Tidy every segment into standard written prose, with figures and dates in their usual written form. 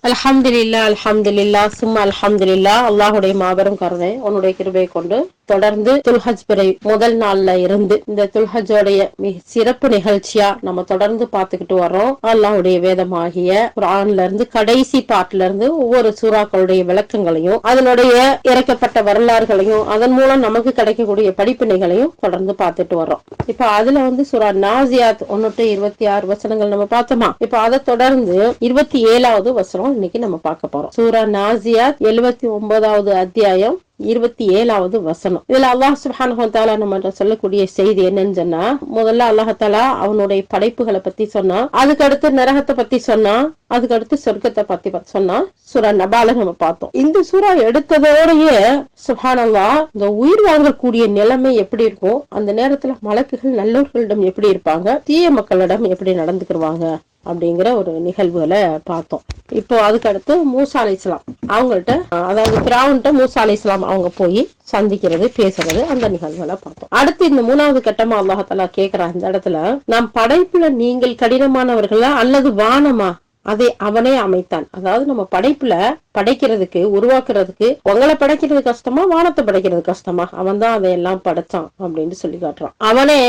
அல்ஹம்துலில்லா சும்மா அல்ஹம்துலில்லா. அல்லாஹுடைய மாபெரும் கருணை உன்னுடைய கிருபை கொண்டு தொடர்ந்து துல்ஹஜ் பிறை முதல் நாள்ல இருந்து இந்த துல்ஹஜோடைய மிக சிறப்பு நிகழ்ச்சியா நம்ம தொடர்ந்து பார்த்துக்கிட்டு வர்றோம். அல்லாஹுடைய வேதமாகிய குர்ஆன்ல இருந்து கடைசி பாட்டுல இருந்து ஒவ்வொரு சூறாக்களுடைய விளக்கங்களையும் அதனுடைய இறக்கப்பட்ட வரலாறுகளையும் அதன் மூலம் நமக்கு கிடைக்கக்கூடிய படிப்பினைகளையும் தொடர்ந்து பார்த்துட்டு வர்றோம். இப்ப அதுல சூரா நாசியாத் 1-26 வசனங்கள் நம்ம பார்த்தோமா. இப்ப அதை தொடர்ந்து 27வது வசனம் இன்னைக்கு நம்ம பார்க்க போறோம். சூரா நாசியாத் 79வது அத்தியாயம் 27வது வசனம். இதுல அல்லாஹ் சுப்ஹானஹு வ தஆலா நம்ம சொல்லக்கூடிய செய்தி என்னன்னு சொன்னா, முதல்ல அல்லாஹ் தஆலா அவனுடைய படைப்புகளை பத்தி சொன்னா, அதுக்கு அடுத்து நரகத்தை பத்தி சொன்னா, அதுக்கு அடுத்து சொர்க்கத்தை பத்தி சொன்னா. சூரா நபால நம்ம பார்த்தோம். இந்த சூரா எடுத்ததோடயே சுப்ஹானல்லாஹ் இந்த உயிர் வாங்கக்கூடிய நிலைமை எப்படி இருக்கும், அந்த நேரத்துல மலக்குகள் நல்லவர்களிடம் எப்படி இருப்பாங்க, தீய மக்களிடம் எப்படி நடந்துக்குவாங்க அப்படிங்கிற ஒரு நிகழ்வுகளை பார்த்தோம். இப்போ அதுக்கு அடுத்து மூசா அலைஹிஸ்ஸலாம் அவங்கள்ட்ட, அதாவது ஃபிரௌன்ட்ட மூசா அலைஹிஸ்ஸலாம் அவங்க போய் சந்திக்கிறது, பேசுறது, அந்த நிகழ்வுகளை பார்த்தோம். அடுத்து இந்த 3வது கட்டமா அல்லாஹ் தஆலா கேக்குறான், இந்த இடத்துல நாம் படைப்புல நீங்கள் கடினமானவர்களா அல்லது வானமா அதை அவனே அமைத்தான். அதாவது நம்ம படைப்புல படைக்கிறதுக்கு உருவாக்குறதுக்கு உங்களை படைக்கிறது கஷ்டமா வானத்தை படைக்கிறது கஷ்டமா, அவன் தான் அதையெல்லாம் படைச்சான் அப்படின்னு சொல்லி காட்டுறான். அவனே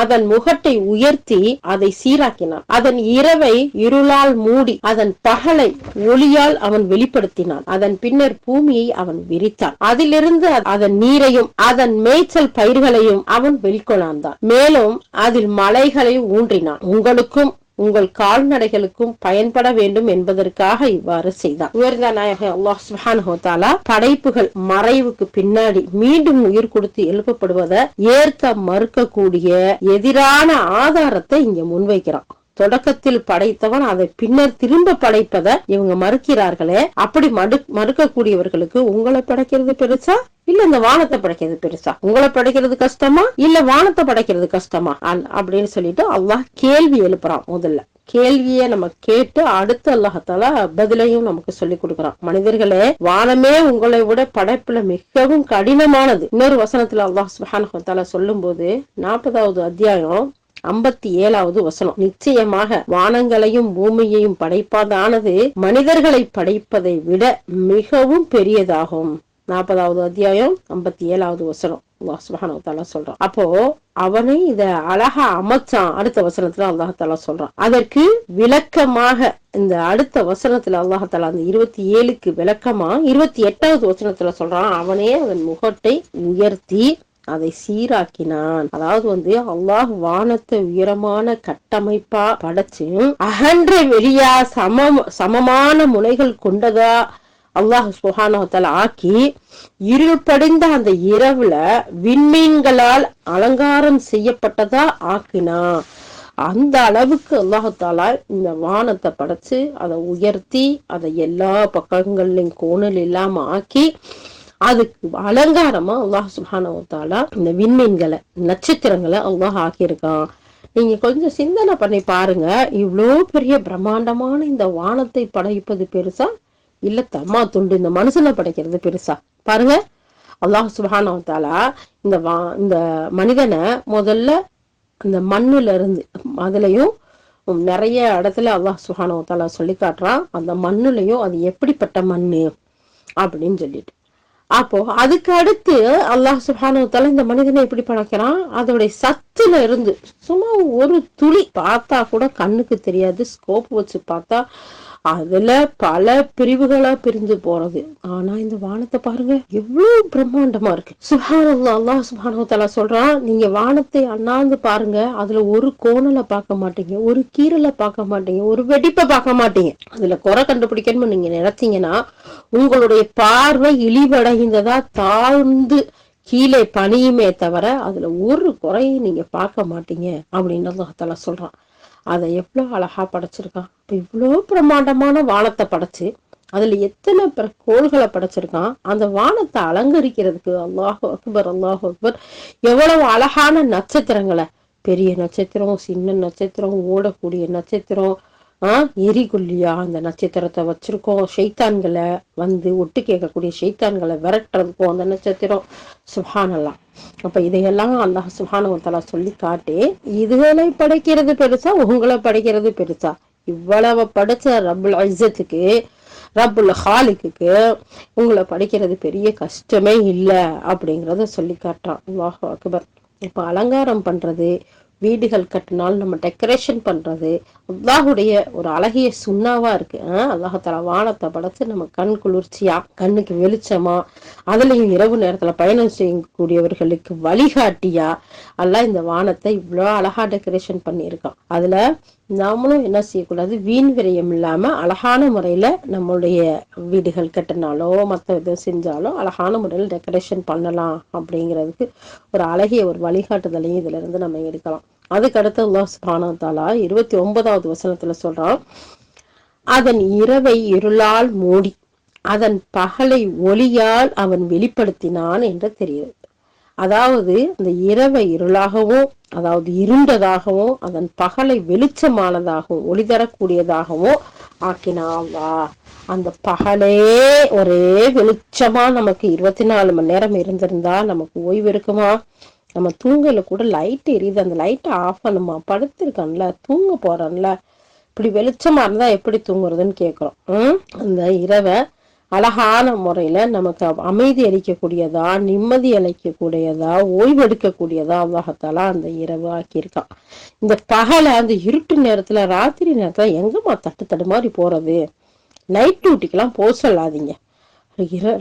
அதன் முகட்டை உயர்த்தி அதை சீராக்கினான், அதன் இரவை இருளால் மூடி அதன் பகலை ஒளியால் அவன் வெளிப்படுத்தினான், அதன் பின்னர் பூமியை அவன் விரித்தான், அதிலிருந்து அதன் நீரையும் அதன் மேய்ச்சல் பயிர்களையும் அவன் வெளிக்கொணர்ந்தான், மேலும் அதில் மலைகளை ஊன்றினான், உங்களுக்கும் உங்கள் கால்நடைகளுக்கும் பயன்பட வேண்டும் என்பதற்காக இவ்வாறு செய்தார். உயர்ந்த நாயகன் அல்லாஹ் சுப்ஹானஹு வ தஆலா படைப்புகள் மறைவுக்கு பின்னாடி மீண்டும் உயிர் கொடுத்து எழுப்பப்படுவதை ஏற்க மறுக்கக்கூடிய எதிரான ஆதாரத்தை இங்க முன்வைக்கிறான். தொடக்கத்தில் படைத்தவன் அதை பின்னர் திரும்ப படைப்பதை இவங்க மறுக்கிறார்களே, அப்படி மறுக்கக்கூடியவர்களுக்கு உங்களை படைக்கிறது பெருசா இல்ல இந்த வானத்தை படைக்கிறது பெருசா, உங்களை படைக்கிறது கஷ்டமா இல்ல வானத்தை படைக்கிறது கஷ்டமா அப்படின்னு சொல்லிட்டு அல்லாஹ் கேள்வி எழுப்புறான். முதல்ல கேள்வியை நம்ம கேட்டு அடுத்து அல்லாஹ் தஆலா பதிலையும் நமக்கு சொல்லி கொடுக்கறான். மனிதர்களே, வானமே உங்களை விட படைப்புல மிகவும் கடினமானது. இன்னொரு வசனத்துல அல்லாஹ் சுப்ஹானஹு வ தஆலா சொல்லும் போது 40வது அத்தியாயம் 57வது வசனம், நிச்சயமாக வானங்களையும் பூமியையும் படைப்பதானது மனிதர்களை படைப்பதை விட மிகவும் பெரியதாகும். 40வது அத்தியாயம் 57வது வசனம் அல்லாஹ் சுப்ஹானஹு வ தஆலா சொல்றான். அப்போ அவனை இத அழகா அமைச்சான். அடுத்த வசனத்துல அல்லாஹ் தஆலா சொல்றான். அதற்கு விளக்கமாக இந்த அடுத்த வசனத்துல அல்லாஹ் தஆலா அந்த 27க்கு விளக்கமா 28வது வசனத்துல சொல்றான், அவனே அதன் முகட்டை உயர்த்தி அதை சீராக்கினான். அதாவது அல்லாஹ் வானத்தை உயரமான கட்டமைப்பா படைச்சு அகன்ற வெளியா சமமான முனைகள் கொண்டதா அல்லாஹ் சுப்ஹானஹு வ தஆலா ஆக்கி இருள் படிந்த அந்த இரவுல விண்மீன்களால் அலங்காரம் செய்யப்பட்டதா ஆக்கினா. அந்த அளவுக்கு அல்லாஹ் தஆலா இந்த வானத்தை படைச்சு அதை உயர்த்தி அதை எல்லா பக்கங்கள்லயும் கோணல் இல்லாம ஆக்கி அதுக்கு அலங்காரமா அல்லாஹ் சுப்ஹானஹு வ தஆலா இந்த விண்மீன்களை நட்சத்திரங்களை அல்லாஹ் ஆக்கியிருக்கான். நீங்க கொஞ்சம் சிந்தனை பண்ணி பாருங்க, இவ்வளோ பெரிய பிரம்மாண்டமான இந்த வானத்தை படைப்பது பெருசா இல்ல தம்மா துண்டு இந்த மனுஷனை படைக்கிறது பெருசா? பாருங்க, அல்லாஹ் சுப்ஹானஹு வ தஆலா இந்த மனிதனை முதல்ல அந்த மண்ணுல இருந்து, அதுலயும் நிறைய இடத்துல அல்லாஹ் சுப்ஹானஹு வ தஆலா சொல்லி காட்டுறான் அந்த மண்ணுலயும் அது எப்படிப்பட்ட மண்ணு அப்படின்னு சொல்லிட்டு. அப்போ அதுக்கு அடுத்து அல்லாஹ் சுப்ஹானஹு வ தஆலா இந்த மனிதனை எப்படி படைக்கிறான், அதோடைய சத்துல இருந்து சும்மா ஒரு துளி பார்த்தா கூட கண்ணுக்கு தெரியாது, ஸ்கோப் வச்சு பார்த்தா அதுல பல பிரிவுகளா பிரிஞ்சு போறது. ஆனா இந்த வானத்தை பாருங்க எவ்வளவு பிரம்மாண்டமா இருக்கு. சுப்ஹானல்லாஹ், அல்லாஹ் சுப்ஹானஹு வ தஆலா சொல்றான், நீங்க வானத்தை அண்ணாந்து பாருங்க, அதுல ஒரு கோணலை பார்க்க மாட்டீங்க, ஒரு கீறலை பார்க்க மாட்டீங்க, ஒரு வெடிப்பை பார்க்க மாட்டீங்க. அதுல குறை கண்டுபிடிக்கணும்னு நீங்க நினைச்சீங்கன்னா உங்களுடைய பார்வை இழிவடைந்ததா தாழ்ந்து கீழே பணியுமே தவிர அதுல ஒரு குறையும் நீங்க பார்க்க மாட்டீங்க அப்படின்னு அல்லாஹ் தஆலா சொல்றான். அதை எவ்வளவு அழகா படைச்சிருக்கான். இப்ப இவ்வளவு பிரம்மாண்டமான வானத்தை படைச்சு அதுல எத்தனை கோள்களை படைச்சிருக்கான். அந்த வானத்தை அலங்கரிக்கிறதுக்கு அல்லாஹு அக்பர் அல்லாஹு அக்பர் எவ்வளவு அழகான நட்சத்திரங்களை, பெரிய நட்சத்திரம், சின்ன நட்சத்திரம், ஓடக்கூடிய நட்சத்திரம், எரிகொல்லியா அந்த நட்சத்திரத்தை வச்சிருக்கோம். ஷைத்தான்களை ஒட்டு கேட்கக்கூடிய ஷைத்தான்களை விரட்டுறதுக்கும் அந்த நட்சத்திரம். சுப்ஹானல்லாஹ். அப்ப இதையெல்லாம் அல்லாஹ் சுப்ஹானஹு வ தஆலா சொல்லி காட்டி, இதுகளை படைக்கிறது பெருசா உங்களை படைக்கிறது பெருசா? இவ்வளவு படைச்ச ரப்புல் இஸ்ஸத்துக்கு ரப்புல் ஹாலிக்கு உங்களை படிக்கிறது பெரிய கஷ்டமே இல்லை அப்படிங்கிறத சொல்லி காட்டுறான். அல்லாஹ் அக்பர். இப்ப அலங்காரம் பண்றது, வீடுகள் கட்டினால் நம்ம டெக்கரேஷன் பண்றது அல்லாஹுடைய ஒரு அழகிய சுண்ணாவா இருக்கு. அல்லாஹால வானத்தை படைச்சு நம்ம கண் குளிர்ச்சியா, கண்ணுக்கு வெளிச்சமா, அதுலயும் இரவு நேரத்துல பயணம் செய்யக்கூடியவர்களுக்கு வழிகாட்டியா அல்லாஹ் இந்த வானத்தை இவ்வளவு அழகா டெக்கரேஷன் பண்ணியிருக்கான். அதுல நாமளும் என்ன செய்யக்கூடாது, வீண் விரயம் இல்லாம அழகான முறையில நம்மளுடைய வீடுகள் கட்டினாலோ மற்ற இதை செஞ்சாலோ அழகான முறையில் டெக்கரேஷன் பண்ணலாம் அப்படிங்கிறதுக்கு ஒரு அழகிய ஒரு வழிகாட்டுதலையும் இதுல இருந்து நம்ம எடுக்கலாம். அதுக்கு அடுத்து அல்லாஹ் சுப்ஹானஹு வ தஆலா 29வது வசனத்துல சொல்றான், அதன் இரவை இருளால் மூடி அதன் பகலை ஒளியால் அவன் வெளிப்படுத்தினான் என்று தெரிகிறது. அதாவது அந்த இரவை இருளாகவும், அதாவது இருண்டதாகவும், அதன் பகலை வெளிச்சமானதாகவும் ஒளி தரக்கூடியதாகவும் ஆக்கினாவா. அந்த பகலே ஒரே வெளிச்சமா நமக்கு 24 மணி நேரம் இருந்திருந்தா நமக்கு ஓய்வு இருக்குமா? நம்ம தூங்கல கூட லைட் எரியுது, அந்த லைட்டை ஆஃப் பண்ணுமா? படுத்திருக்கான்ல, தூங்க போறான்ல, இப்படி வெளிச்சமா இருந்தா எப்படி தூங்குறதுன்னு கேக்குறோம். அந்த இரவை அழகான முறையில நமக்கு அமைதி அளிக்கக்கூடியதா, நிம்மதி அளிக்கக்கூடியதா, ஓய்வெடுக்கக்கூடியதா அல்லாஹ்தாலா அந்த இரவு ஆக்கியிருக்கான். இந்த பகலை அந்த இருட்டு நேரத்துல, ராத்திரி நேரத்துல எங்கம்மா தடுமாறி போறது? நைட் டியூட்டிக்கெல்லாம் போக சொல்லாதீங்க.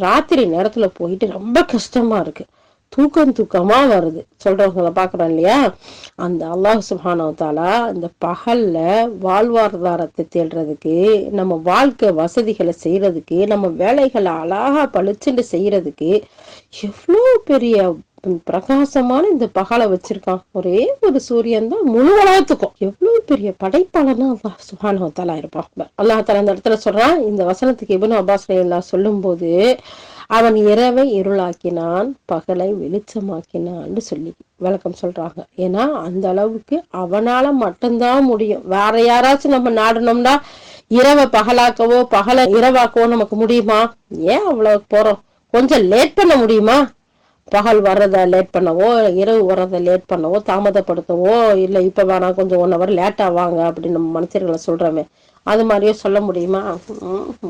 ராத்திரி நேரத்துல போயிட்டு ரொம்ப கஷ்டமா இருக்கு, தூக்கமா வருது சொல்றவங்களை பாக்குறோம் இல்லையா? அந்த அல்லாஹ் சுப்ஹானஹு வ தஆலா இந்த பகல்ல வாழ்வாதாரத்தை தேடுறதுக்கு, நம்ம வாழ்க்கை வசதிகளை செய்யறதுக்கு, நம்ம வேலைகளை அழகா பளிச்சுன்னு செய்யறதுக்கு எவ்வளவு பெரிய பிரகாசமான இந்த பகலை வச்சிருக்கான். ஒரே ஒரு சூரியன் தான் முழு உலகத்துக்கும். எவ்வளவு பெரிய படைப்பாளனா அல்லாஹ் சுப்ஹானஹு வ தஆலா இருப்பான். அல்லாஹ் தஆலா இந்த இடத்துல சொல்றான், இந்த வசனத்துக்கு இப்னு அப்பாஸ் ரலியல்லாஹு சொல்லும் போது, அவன் இரவை இருளாக்கினான், பகலை வெளிச்சமாக்கினான்னு சொல்லி விளக்கம் சொல்றாங்க. ஏன்னா அந்த அளவுக்கு அவனால மட்டும்தான் முடியும். வேற யாராச்சும் நம்ம நாடணும்னா இரவை பகலாக்கவோ பகலை இரவாக்கவோ நமக்கு முடியுமா? ஏன் அவ்வளவு போறோம்? கொஞ்சம் லேட் பண்ண முடியுமா? பகல் வர்றத லேட் பண்ணவோ, இரவு வர்றத லேட் பண்ணவோ, தாமதப்படுத்தவோ, இல்ல இப்ப வேணாம் கொஞ்சம் 1 hour லேட்டா வாங்க அப்படின்னு நம்ம மனுஷர்களை சொல்றோமே, அது மாதிரியே சொல்ல முடியுமா?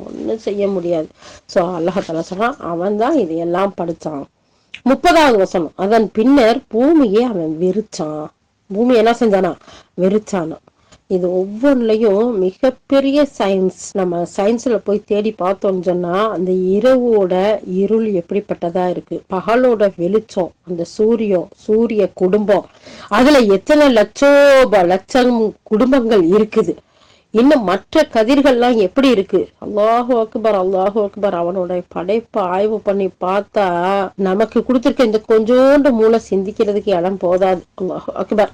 ஒன்னும் செய்ய முடியாது. சோ அல்லாஹ் தஆலா சொல்றான், அவன் தான் இதையெல்லாம் படைச்சான். 30வது வசனம், அதன் பின்னர் பூமியை அவன் வெறிச்சான். பூமி என்ன செஞ்சானா? வெறிச்சானா. இது ஒவ்வொன்றுலயும் மிகப்பெரிய சயின்ஸ். நம்ம சயின்ஸ்ல போய் தேடி பார்த்தோம்னு சொன்னா, அந்த இரவோட இருள் எப்படிப்பட்டதா இருக்கு, பகலோட வெளிச்சம், அந்த சூரிய குடும்பம், அதுல எத்தனை லட்சம் குடும்பங்கள் இருக்குது, இன்னும் மற்ற கதிர்கள்லாம் எப்படி இருக்கு. அல்லாஹு அக்பர், அல்லாஹு அக்பர். அவனோட படைப்பை ஆய்வு பண்ணி பார்த்தா நமக்கு கொடுத்திருக்க இந்த கொஞ்சோண்டு மூளை சிந்திக்கிறதுக்கு இடம் போதாது. அல்லாஹு அக்பர்.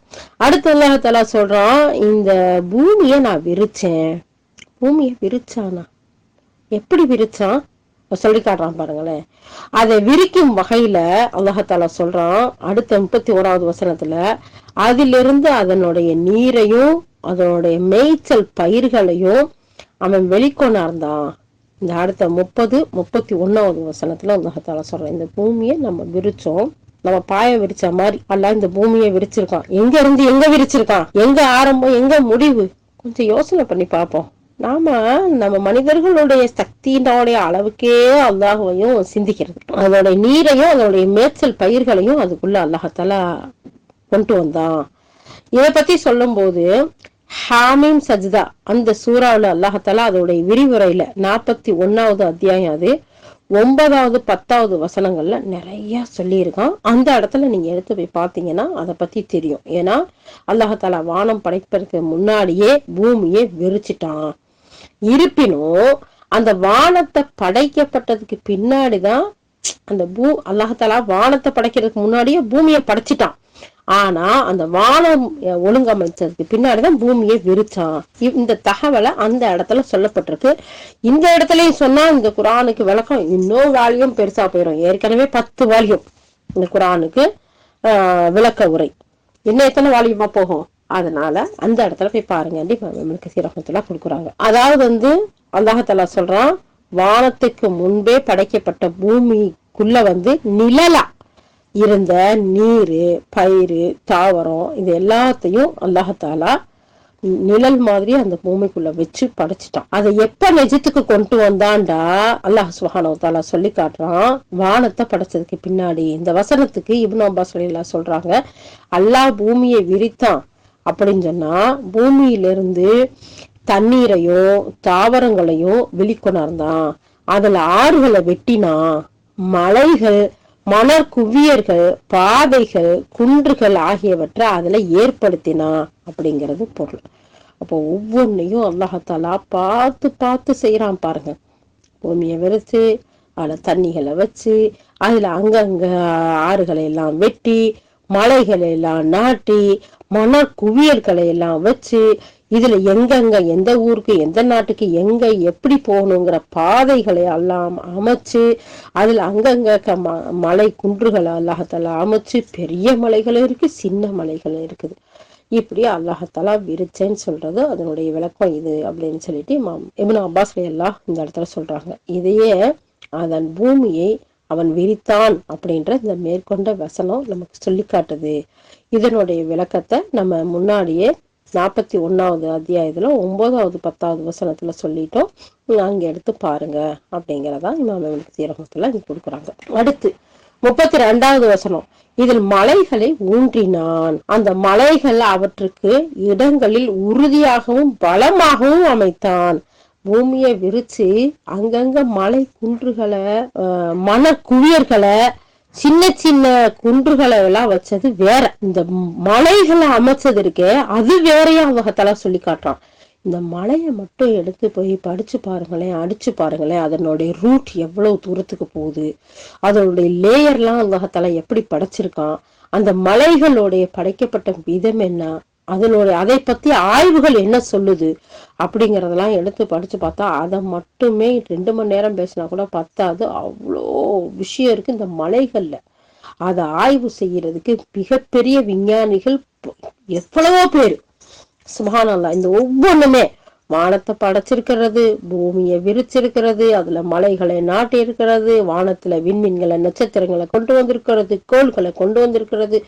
அடுத்து அல்லாஹ் தஆலா சொல்றான், இந்த பூமியை நான் விரிச்சேன். பூமியை விரிச்சானா? எப்படி விரிச்சான் சொல்லி காட்டுறான் பாருங்களேன். அதை விரிக்கும் வகையில அல்லாஹ் தஆலா சொல்றான் அடுத்த 31வது வசனத்துல, அதிலிருந்து அதனுடைய நீரையும் அதனுடைய மேய்ச்சல் பயிர்களையும் அவன் வெளிக்கொணர்ந்தான். இந்த அடுத்த 31வது வசனத்துல அல்லாஹ் தஆலா சொல்றான், இந்த பூமியை நம்ம விரிச்சோம், நம்ம பாய விரிச்ச மாதிரி அல்லாஹ் இந்த பூமியை விரிச்சிருக்கான். எங்க இருந்து எங்க விரிச்சிருக்கான்? எங்க ஆரம்பம் எங்க முடிவு? கொஞ்சம் யோசனை பண்ணி பார்ப்போம். நம்ம மனிதர்களுடைய சக்தியினுடைய அளவுக்கே அல்லாஹ்வையும் சிந்திக்கிறது. அதோட நீரையும் அதனுடைய மேய்ச்சல் பயிர்களையும் அதுக்குள்ள அல்லாஹ் தஆலா கொண்டு வந்தான். இதை பத்தி சொல்லும் போது ஹாமீம் சஜ்தா அந்த சூறாவுல அல்லாஹ் தஆலா அதோடைய விரிவுரையில 41வது அத்தியாயம், அது 9வது 10வது வசனங்கள்ல நிறைய சொல்லி இருக்கான். அந்த இடத்துல நீங்க எடுத்து போய் பாத்தீங்கன்னா அதை பத்தி தெரியும். ஏன்னா அல்லாஹ் தஆலா வானம் படைப்பதற்கு முன்னாடியே பூமியை விரிச்சிட்டான். இருப்பினும் அந்த வானத்தை படைக்கப்பட்டதுக்கு பின்னாடிதான் அந்த அல்லாஹ் தஆலா வானத்தை படைக்கிறதுக்கு முன்னாடியே பூமியை படைச்சிட்டான். ஆனா அந்த வானம் ஒழுங்கமைச்சதுக்கு பின்னாடிதான் பூமியை விரிச்சான். இந்த தகவலை அந்த இடத்துல சொல்லப்பட்டிருக்கு. இந்த இடத்துலயும் சொன்னா இந்த குர்ஆனுக்கு விளக்கம் இன்னும் வால்யூம் பெருசா போயிடும். ஏற்கனவே 10 வால்யூம் இந்த குர்ஆனுக்கு விளக்க உரை, இன்னும் எத்தனை வால்யூமா போகும். அதனால அந்த இடத்துல போய் பாருங்க சீரகத்துல கொடுக்குறாங்க. அதாவது அல்லாஹ் தஆலா சொல்றான், வானத்துக்கு முன்பே படைக்கப்பட்ட பூமிக்குள்ள நிழலா இருந்த நீரு, பயிறு, தாவரம் இது எல்லாத்தையும் அல்லாஹ் தஆலா நிழல் மாதிரி அந்த பூமிக்குள்ள வச்சு படைச்சிட்டான். அதை எப்ப நிஜத்துக்கு கொண்டு வந்தான்டா அல்லாஹ் சுப்ஹானஹு வ தஆலா சொல்லி காட்டுறான். வானத்தை படைச்சதுக்கு பின்னாடி இந்த வசனத்துக்கு இப்னு அப்பாஸ் ரலியல்லாஹு சொல்றாங்க, அல்லாஹ் பூமியை விரித்தான் அப்படின்னு சொன்னா பூமியிலிருந்து தண்ணீரையும் தாவரங்களையும் வெளிக்கொணர்ந்தான், அதுல ஆறுகளை வெட்டினான், மலைகள் மணற்குவியர்கள் பாதைகள் குன்றுகள் ஆகியவற்றை அதுல ஏற்படுத்தினா அப்படிங்கிறது பொருள். அப்போ ஒவ்வொன்னையும் அல்லாஹாலா பார்த்து பார்த்து செய்யறான் பாருங்க. பூமியை விரிச்சு அதுல தண்ணிகளை வச்சு அதுல அங்கங்க ஆறுகளை எல்லாம் வெட்டி மலைகளை எல்லாம் நாட்டி மணற்குவியல்களை எல்லாம் வச்சு இதுல எங்கெங்க எந்த ஊருக்கு எந்த நாட்டுக்கு எங்க எப்படி போகணுங்கிற பாதைகளை எல்லாம் அமைச்சு அதுல அங்கங்க மலை குன்றுகளை அல்லாஹாலா அமைச்சு பெரிய மலைகளும் இருக்கு சின்ன மலைகளும் இருக்குது. இப்படி அல்லாஹாலா விரிச்சேன்னு சொல்றது அதனுடைய விளக்கம் இது அப்படின்னு சொல்லிட்டு இப்னு அப்பாஸ் ரலியல்லாஹு இந்த இடத்துல சொல்றாங்க. இதையே அதன் பூமியை அவன் விரித்தான் அப்படின்ற இந்த மேற்கொண்ட வசனம் நமக்கு சொல்லி காட்டுது. இதனுடைய விளக்கத்தை நம்ம முன்னாடியே 41வது அத்தியாயத்துல 9வது 10வது வசனத்துல சொல்லிட்டோம், அங்க எடுத்து பாருங்க அப்படிங்கறதா இமாம் இப்னு கஸீர் ரஹ்மத்துல்லாஹி இங்க கொடுக்குறாங்க. அடுத்து 32வது வசனம், இதில் மலைகளை ஊன்றினான், அந்த மலைகள் அவற்றுக்கு இடங்களில் உறுதியாகவும் பலமாகவும் அமைத்தான். பூமியை விரிச்சு அங்கங்க மலை குன்றுகளை மணக்குவியர்களை சின்ன சின்ன குன்றுகளை எல்லாம் வச்சது வேற, இந்த மலைகளை அமைச்சது இருக்கே அது வேறையா அல்லாஹ் சொல்லி காட்டுறான். இந்த மலையை மட்டும் எடுத்து போய் படிச்சு பாருங்களேன், அடிச்சு பாருங்களேன், அதனுடைய ரூட் எவ்வளவு தூரத்துக்கு போகுது, அதனுடைய லேயர்லாம் அல்லாஹ் எப்படி படைச்சிருக்கான், அந்த மலைகளுடைய படைக்கப்பட்ட விதம் என்ன, அதை பத்தி ஆய்வுகள் என்ன சொல்லுது அப்படிங்கறதெல்லாம் எடுத்து படிச்சு பார்த்தா அதை மட்டுமே 2 மணி நேரம் பேசினா கூட பத்தாது, அவ்வளோ விஷயம் இருக்கு இந்த மலைகள்ல. அதை ஆய்வு செய்யறதுக்கு மிகப்பெரிய விஞ்ஞானிகள் எவ்வளவோ பேரு. சுப்ஹானல்லாஹ். இந்த ஒவ்வொன்றுமே வானத்தை படைச்சிருக்கிறது, பூமியை விரிச்சிருக்கிறது, அதுல மலைகளை நாட்டி இருக்கிறது, வானத்துல விண்மீன்களை நட்சத்திரங்களை கொண்டு வந்திருக்கிறது, கோள்களை கொண்டு வந்திருக்கிறது.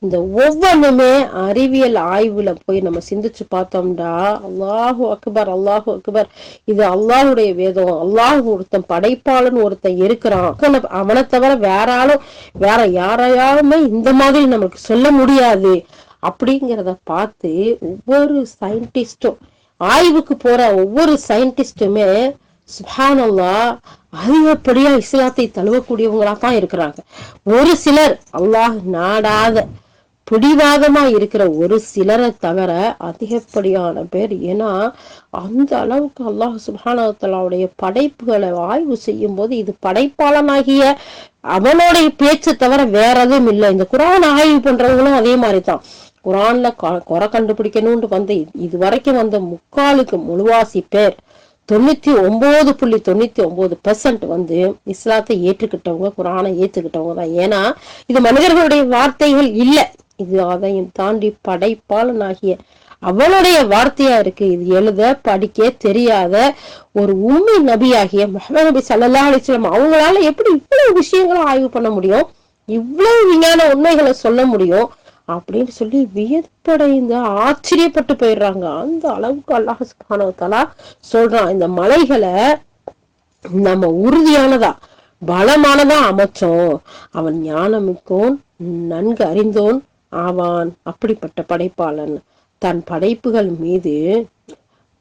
இந்த ஒவ்வொன்றுமே அறிவியல் ஆய்வுல போய் நம்ம சிந்திச்சு பார்த்தோம்டா அல்லாஹு அக்பர் அல்லாஹு அக்பர், இது அல்லாஹுடைய வேதம், அல்லாஹ் ஒருத்தன் படைப்பாளன் ஒருத்தன் இருக்கிறான், அவனை தவிர வேற யாரையாலுமே இந்த மாதிரி நமக்கு சொல்ல முடியாது அப்படிங்கிறத பார்த்து ஒவ்வொரு சயின்டிஸ்டும் ஆய்வுக்கு போற ஒவ்வொரு சயின்டிஸ்டுமே சுப்ஹானல்லாஹ் அதிகப்படியா இஸ்லாத்தை தழுவக்கூடியவங்களா தான் இருக்கிறாங்க. ஒரு சிலர் அல்லாஹ் நாடாத பிடிவாதமா இருக்கிற ஒரு சிலரை தவிர அதிகப்படியான பேர். ஏன்னா அந்த அளவுக்கு அல்லாஹ் சுப்ஹானஹு வ தஆலாவுடைய படைப்புகளை ஆய்வு செய்யும் போது இது படைப்பாளனாகிய அவனுடைய பேச்சு தவிர வேற எதுவும் இல்லை. இந்த குர்ஆன் ஆய்வு பண்றவங்களும் அதே மாதிரிதான். குர்ஆன்ல குறை கண்டுபிடிக்கணும்னு வந்து இது வரைக்கும் வந்த முக்காலுக்கு முழுவாசி பேர் 99.99% வந்து இஸ்லாத்தை ஏற்றுக்கிட்டவங்க, குர்ஆனை ஏற்றுக்கிட்டவங்க தான். ஏன்னா இது மனிதர்களுடைய வார்த்தைகள் இல்லை, இது அதையும் தாண்டி படைப்பாளனாகிய அவனுடைய வார்த்தையா இருக்கு. இது எழுத படிக்க தெரியாத ஒரு உம்மி நபியாகிய முஹம்மது நபி ஸல்லல்லாஹு அலைஹி வஸல்லம் அவங்களால எப்படி இவ்வளவு விஷயங்களை ஆய்வு பண்ண முடியும், இவ்வளவு விஞ்ஞான உண்மைகளை சொல்ல முடியும் அப்படின்னு சொல்லி வியப்படைந்து ஆச்சரியப்பட்டு போயிடுறாங்க. அந்த அளவுக்கு அல்லாஹ் சுப்ஹானஹு வ தஆலா சொல்றான், இந்த மலைகளை நம்ம உறுதியானதா பலமானதா அமைச்சோம், அவன் ஞானமிக்கோன் நன்கு அறிந்தோன் ஆவான். அப்படிப்பட்ட படைப்பாளன் தன் படைப்புகள் மீது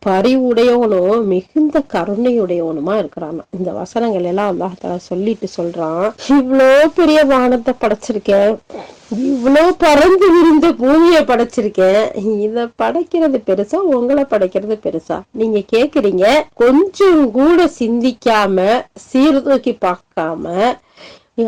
பரிவுடையவனும் மிகுந்த கருணையுடையவனுமா இருக்கிறான். இந்த வசனங்கள் எல்லாம் அல்லாஹ் தஆலா சொல்லிட்டு சொல்றான், இவ்வளோ பெரிய வானத்தை படைச்சிருக்கேன், இவ்வளோ பறந்து விரிந்த பூமியை படைச்சிருக்கேன், இத படைக்கிறது பெருசா உங்களை படைக்கிறது பெருசா? நீங்க கேக்குறீங்க. கொஞ்சம் கூட சிந்திக்காம சீர்தூக்கி பார்க்காம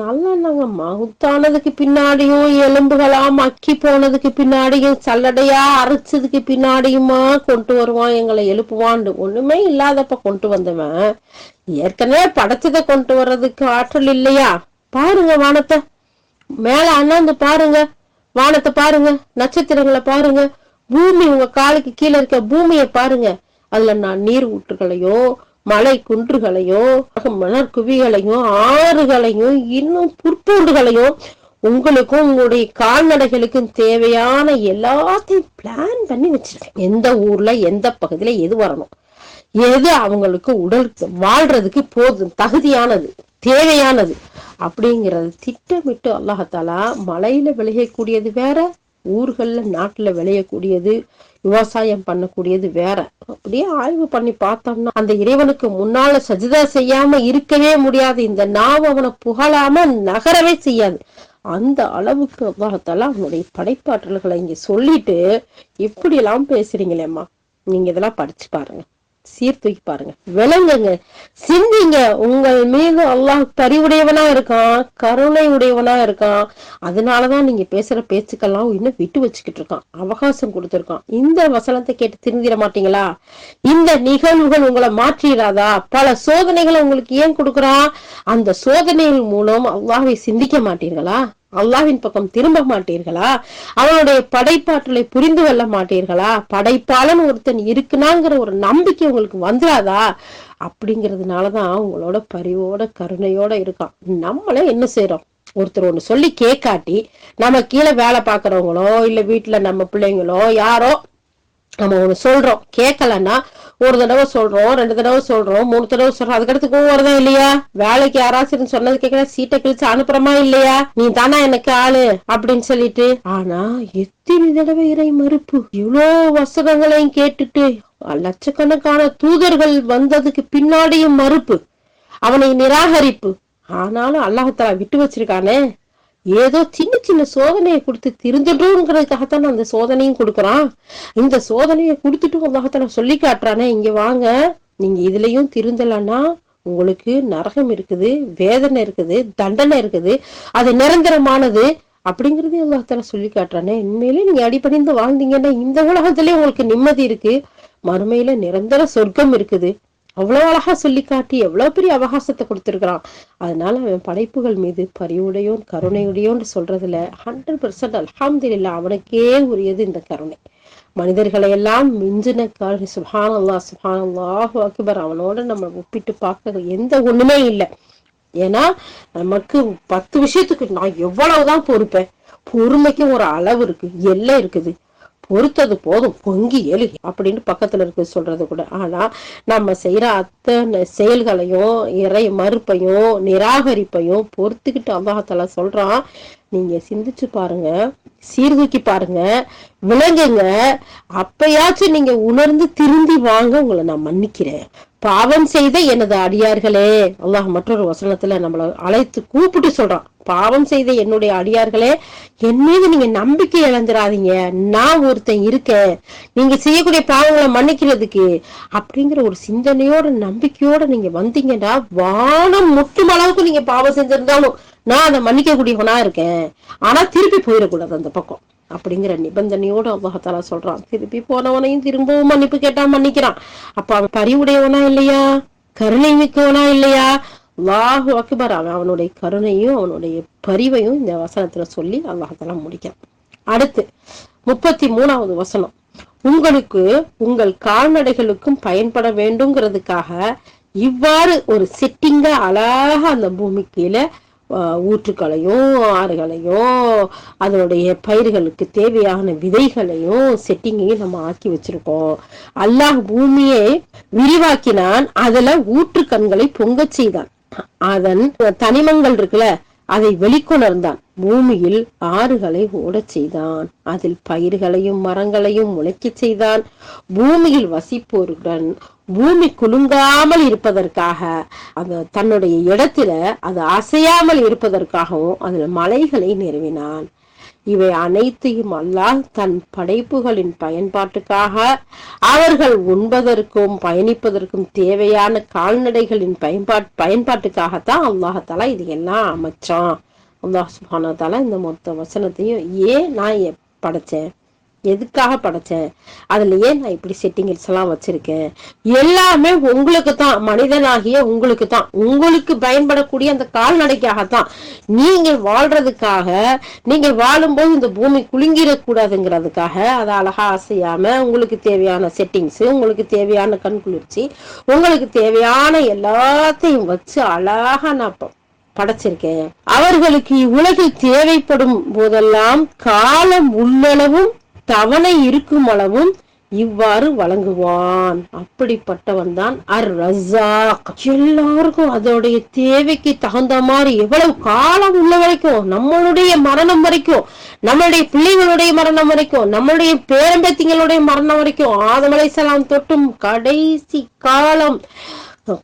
அல்லாஹ் நாங்க மவுத்தானதுக்கு பின்னாடியும் எலும்புகளா மக்கி போனதுக்கு பின்னாடியும் சல்லடையா அரைச்சதுக்கு பின்னாடியுமா கொண்டு வருவான், எங்களை எழுப்புவான்னு ஒண்ணுமே இல்லாதப்ப கொண்டு வந்தவன் ஏற்கனவே படைச்சதை கொண்டு வர்றதுக்கு ஆற்றல் இல்லையா? பாருங்க வானத்தை, மேல அண்ணாந்து பாருங்க, வானத்தை பாருங்க, நட்சத்திரங்களை பாருங்க, பூமி உங்க காலுக்கு கீழே இருக்க பூமியை பாருங்க, அதுல நான் நீர் ஊற்றுகளையும் மலை குன்றுகளையும் மணற்குவிகளையும் ஆறுகளையும் இன்னும் புற்பூண்டுகளையும் உங்களுக்கும் உங்களுடைய கால்நடைகளுக்கும் தேவையான எல்லாத்தையும் பிளான் பண்ணி வச்சிருக்கேன். எந்த ஊர்ல எந்த பகுதியில எது வரணும், எது அவங்களுக்கு உடல் வாழ்றதுக்கு போதும் தகுதியானது தேவையானது அப்படிங்கறது திட்டமிட்டு அல்லாஹாலா மலையில விளையக்கூடியது வேற, ஊர்கள்ல நாட்டுல விளையக்கூடியது விவசாயம் பண்ணக்கூடியது வேற. அப்படியே ஆய்வு பண்ணி பார்த்தோம்னா அந்த இறைவனுக்கு முன்னால சஜிதா செய்யாம இருக்கவே முடியாது. இந்த நாவ் அவனை புகழாம நகரவே செய்யாது. அந்த அளவுக்கு அல்லாஹாலா அவனுடைய படைப்பாற்றல்களை இங்க சொல்லிட்டு எப்படி எல்லாம் பேசுறீங்களேம்மா, நீங்க இதெல்லாம் படிச்சு பாருங்க, சீர்தூக்கி பாருங்க, விளங்குங்க, சிந்திங்க. உங்கள் மீது அல்லாஹ் பரிவுடையவனா இருக்கான், கருணை உடையவனா இருக்கான். அதனாலதான் நீங்க பேசுற பேச்சுக்கெல்லாம் இன்னும் விட்டு வச்சுக்கிட்டு இருக்கான், அவகாசம் கொடுத்திருக்கான். இந்த வசனத்தை கேட்டு திருந்திட மாட்டீங்களா? இந்த நிகழ்வுகள் உங்களை மாற்றிடாதா? பல சோதனைகளை உங்களுக்கு ஏன் கொடுக்குறான்? அந்த சோதனைகள் மூலம் அல்லாஹ்வை சிந்திக்க மாட்டீர்களா? அல்லாஹ்வின் பக்கம் திரும்ப மாட்டீர்களா? அவனுடைய படைப்பாற்றலை புரிந்து கொள்ள மாட்டீர்களா? படைப்பாளன் ஒருத்தன் இருக்குனாங்கிற ஒரு நம்பிக்கை உங்களுக்கு வந்துடாதா? அப்படிங்கிறதுனாலதான் உங்களோட பரிவோட கருணையோட இருக்கான். நம்மளே என்ன செய்யறோம்? ஒருத்தர் ஒண்ணு சொல்லி கேட்காட்டி நம்ம கீழே வேலை பாக்குறவங்களோ இல்ல வீட்டுல நம்ம பிள்ளைங்களோ யாரோ நம்ம ஒண்ணு சொல்றோம், கேட்கலன்னா ஒரு தடவை சொல்றோம், 2 தடவை சொல்றோம், 3 தடவை சொல்றோம், அதுக்கடுத்து கோவம் வருதா இல்லையா? வேலைக்கு யாராச்சும் சொன்னது கேட்கல சீட்டை கிழிச்சு அனுப்புறமா இல்லையா? நீ தானா எனக்கு ஆளு அப்படின்னு சொல்லிட்டு. ஆனா எத்தனை தடவை இறை மறுப்பு, இவ்வளவு வசனங்களையும் கேட்டுட்டு லட்சக்கணக்கான தூதர்கள் வந்ததுக்கு பின்னாடியும் மறுப்பு, அவனை நிராகரிப்பு. ஆனாலும் அல்லாஹ்தாலா விட்டு வச்சிருக்கானே, ஏதோ சின்ன சின்ன சோதனையை கொடுத்து திருந்துட்டோங்கிறதுக்காகத்தான் அந்த சோதனையும் கொடுக்குறான். இந்த சோதனையை கொடுத்துட்டு அல்லாஹ்தாலா சொல்லி காட்டுறானே, இங்க வாங்க, நீங்க இதுலயும் திருந்தலன்னா உங்களுக்கு நரகம் இருக்குது, வேதனை இருக்குது, தண்டனை இருக்குது, அது நிரந்தரமானது அப்படிங்கறது அல்லாஹ்தாலா சொல்லி காட்டுறானே. உண்மையிலே நீங்க அடிபணிந்து வாழ்ந்தீங்கன்னா இந்த உலகத்திலே உங்களுக்கு நிம்மதி இருக்கு, மறுமையில நிரந்தர சொர்க்கம் இருக்குது. அவ்வளவு அழகா சொல்லி காட்டி எவ்வளவு பெரிய அவகாசத்தை கொடுத்திருக்கிறான். அதனால அவன் படைப்புகள் மீது பரிவுடையோன் கருணையுடையோன்னு சொல்றதுல 100% அல்ஹம்துலில்லாஹ், அவனுக்கே உரியது இந்த கருணை. மனிதர்களை எல்லாம் மிஞ்சின கருணை. சுப்ஹானல்லாஹ் சுப்ஹானல்லாஹு அக்பர். அவனோட நம்ம ஒப்பிட்டு பார்க்க எந்த ஒண்ணுமே இல்லை. ஏன்னா நமக்கு 10 விஷயத்துக்கு நான் எவ்வளவுதான் பொறுப்பேன், பொறுமைக்கு ஒரு அளவு இருக்கு, எல்லை இருக்குது. பொறுத்தது போதும், பொங்கி எழு அப்படின்னு பக்கத்துல இருக்கு சொல்றது கூட. ஆனா நம்ம செய்யற அத்தனை செயல்களையும் இறை மறுப்பையும் நிராகரிப்பையும் பொறுத்துக்கிட்டு அல்லாஹ்தாலா சொல்றான், நீங்க சிந்திச்சு பாருங்க, சீர்தூக்கி பாருங்க, விளங்குங்க. அப்பயாச்சும் நீங்க உணர்ந்து திருந்தி வாங்க, உங்களை நான் மன்னிக்கிறேன். பாவம் செய்த எனது அடியார்களே, அல்லாஹ் மற்றொரு வசனத்துல நம்மள அழைத்து கூப்பிட்டு சொல்றான், பாவம் செய்த என்னுடைய அடியார்களே, என் மீது நீங்க நம்பிக்கை இழந்துடாதீங்க, நான் ஒருத்தன் இருக்கேன் நீங்க செய்யக்கூடிய பாவங்களை மன்னிக்கிறதுக்கு. அப்படிங்கிற ஒரு சிந்தனையோட நம்பிக்கையோட நீங்க வந்தீங்கன்னா வானம் முட்டும் அளவுக்கு நீங்க பாவம் செஞ்சிருந்தாலும் நான் அதை மன்னிக்க கூடியவனா இருக்கேன். ஆனா திருப்பி போயிடக்கூடாது அந்த பக்கம் அப்படிங்கிற நிபந்தனையோட அல்லாஹ்தாலா சொல்றான். திருப்பி போனவனையும் திரும்பவும் மன்னிப்பு கேட்டா மன்னிக்கிறான். அப்ப அவன் பரிவுடையவனா இல்லையா? கருணை மிக்கவனா இல்லையா? அல்லாஹு அக்பர். அவனுடைய கருணையும் அவனுடைய பரிவையும் இந்த வசனத்துல சொல்லி அல்லாஹ்தாலா முடிக்கிறான். அடுத்து 33வது வசனம், உங்களுக்கு உங்கள் கால்நடைகளுக்கும் பயன்பட வேண்டும்ங்கிறதுக்காக இவ்வாறு ஒரு செட்டிங்கா அழகா அந்த பூமி கீழே ஊற்றுக்களையும் ஆறுகளையும் அதனுடைய பயிர்களுக்கு தேவையான விதைகளையும் செட்டிங்கையும் நம்ம ஆக்கி வச்சிருக்கோம். அல்லாஹ் பூமியை விரிவாக்கினான், அதுல ஊற்று கண்களை பொங்க செய்தான், அதன் தனிமங்கள் இருக்குல்ல அதை வெளிக்கொணர்ந்தான், பூமியில் ஆறுகளை ஓடச் செய்தான், அதில் பயிர்களையும் மரங்களையும் முளைக்க செய்தான். பூமியில் வசிப்போருடன் பூமி குலுங்காமல் இருப்பதற்காக, அந்த தன்னுடைய இடத்துல அது அசையாமல் இருப்பதற்காகவும் அதுல மலைகளை நிறுவினான். இவை அனைத்தையும் அல்லாஹ் தன் படைப்புகளின் பயன்பாட்டுக்காக, அவர்கள் உண்பதற்கும் பயணிப்பதற்கும் தேவையான கால்நடைகளின் பயன்பாட்டுக்காகத்தான் அல்லாஹாலா இது எல்லாம் அமைச்சான். அல்லாஹ் சுப்ஹானஹு வ தஆலா இந்த மொத்த வசனத்தையும் ஏன் நான் படைச்சேன், எதுக்காக படைச்சேன், அதுல ஏன் நான் இப்படி செட்டிங்ஸ் எல்லாம் வச்சிருக்கேன், எல்லாமே உங்களுக்கு தான், மனிதனாகிய உங்களுக்கு தான், உங்களுக்கு பயன்படக்கூடிய அந்த கால்நடைக்காகத்தான். நீங்க வாழ்றதுக்காக, நீங்க வாழும்போது இந்த பூமி குலுங்கிடக்கூடாதுங்கிறதுக்காக அதை அழகா அசையாம உங்களுக்கு தேவையான செட்டிங்ஸ், உங்களுக்கு தேவையான கண்குளிர்ச்சி, உங்களுக்கு தேவையான எல்லாத்தையும் வச்சு அழகா நான் படைச்சிருக்கேன். அவர்களுக்கு இவ்வுலகில் தேவைப்படும் போதெல்லாம் காலம் உள்ளளவும் தவணை இருக்கும் அளவும் இவ்வாறு வழங்குவான். அப்படிப்பட்டவன் தான் அர் ரஸாக். எல்லாருக்கும் அதோடைய தேவைக்கு தகுந்த மாதிரி எவ்வளவு காலம் உள்ள வரைக்கும், நம்மளுடைய மரணம் வரைக்கும், நம்மளுடைய பிள்ளைகளுடைய மரணம் வரைக்கும், நம்மளுடைய பேரம்பேத்திங்களுடைய மரணம் வரைக்கும், ஆதம் அலைஹிஸ்ஸலாம் தொட்டும் கடைசி காலம்,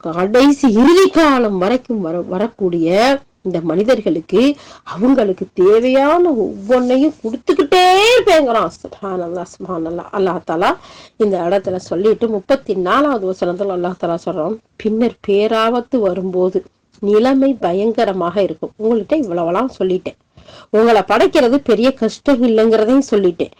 கடைசி இறுதி காலம் வரைக்கும் வரக்கூடிய இந்த மனிதர்களுக்கு அவங்களுக்கு தேவையான ஒவ்வொன்னையும் கொடுத்துக்கிட்டே இருப்பேங்கிறான். சுப்ஹானல்லாஹ் சுப்ஹானல்லாஹ். அல்லாஹ் தஆலா இந்த இடத்துல சொல்லிட்டு 34வது வசனத்துல அல்லாஹ் தஆலா சொல்றான், பின்னர் பேராபத்து வரும்போது நிலைமை பயங்கரமாக இருக்கும். உங்கள்கிட்ட இவ்வளவெல்லாம் சொல்லிட்டேன். உங்களை படைக்கிறது பெரிய கஷ்டம் இல்லைங்கிறதையும் சொல்லிட்டேன்.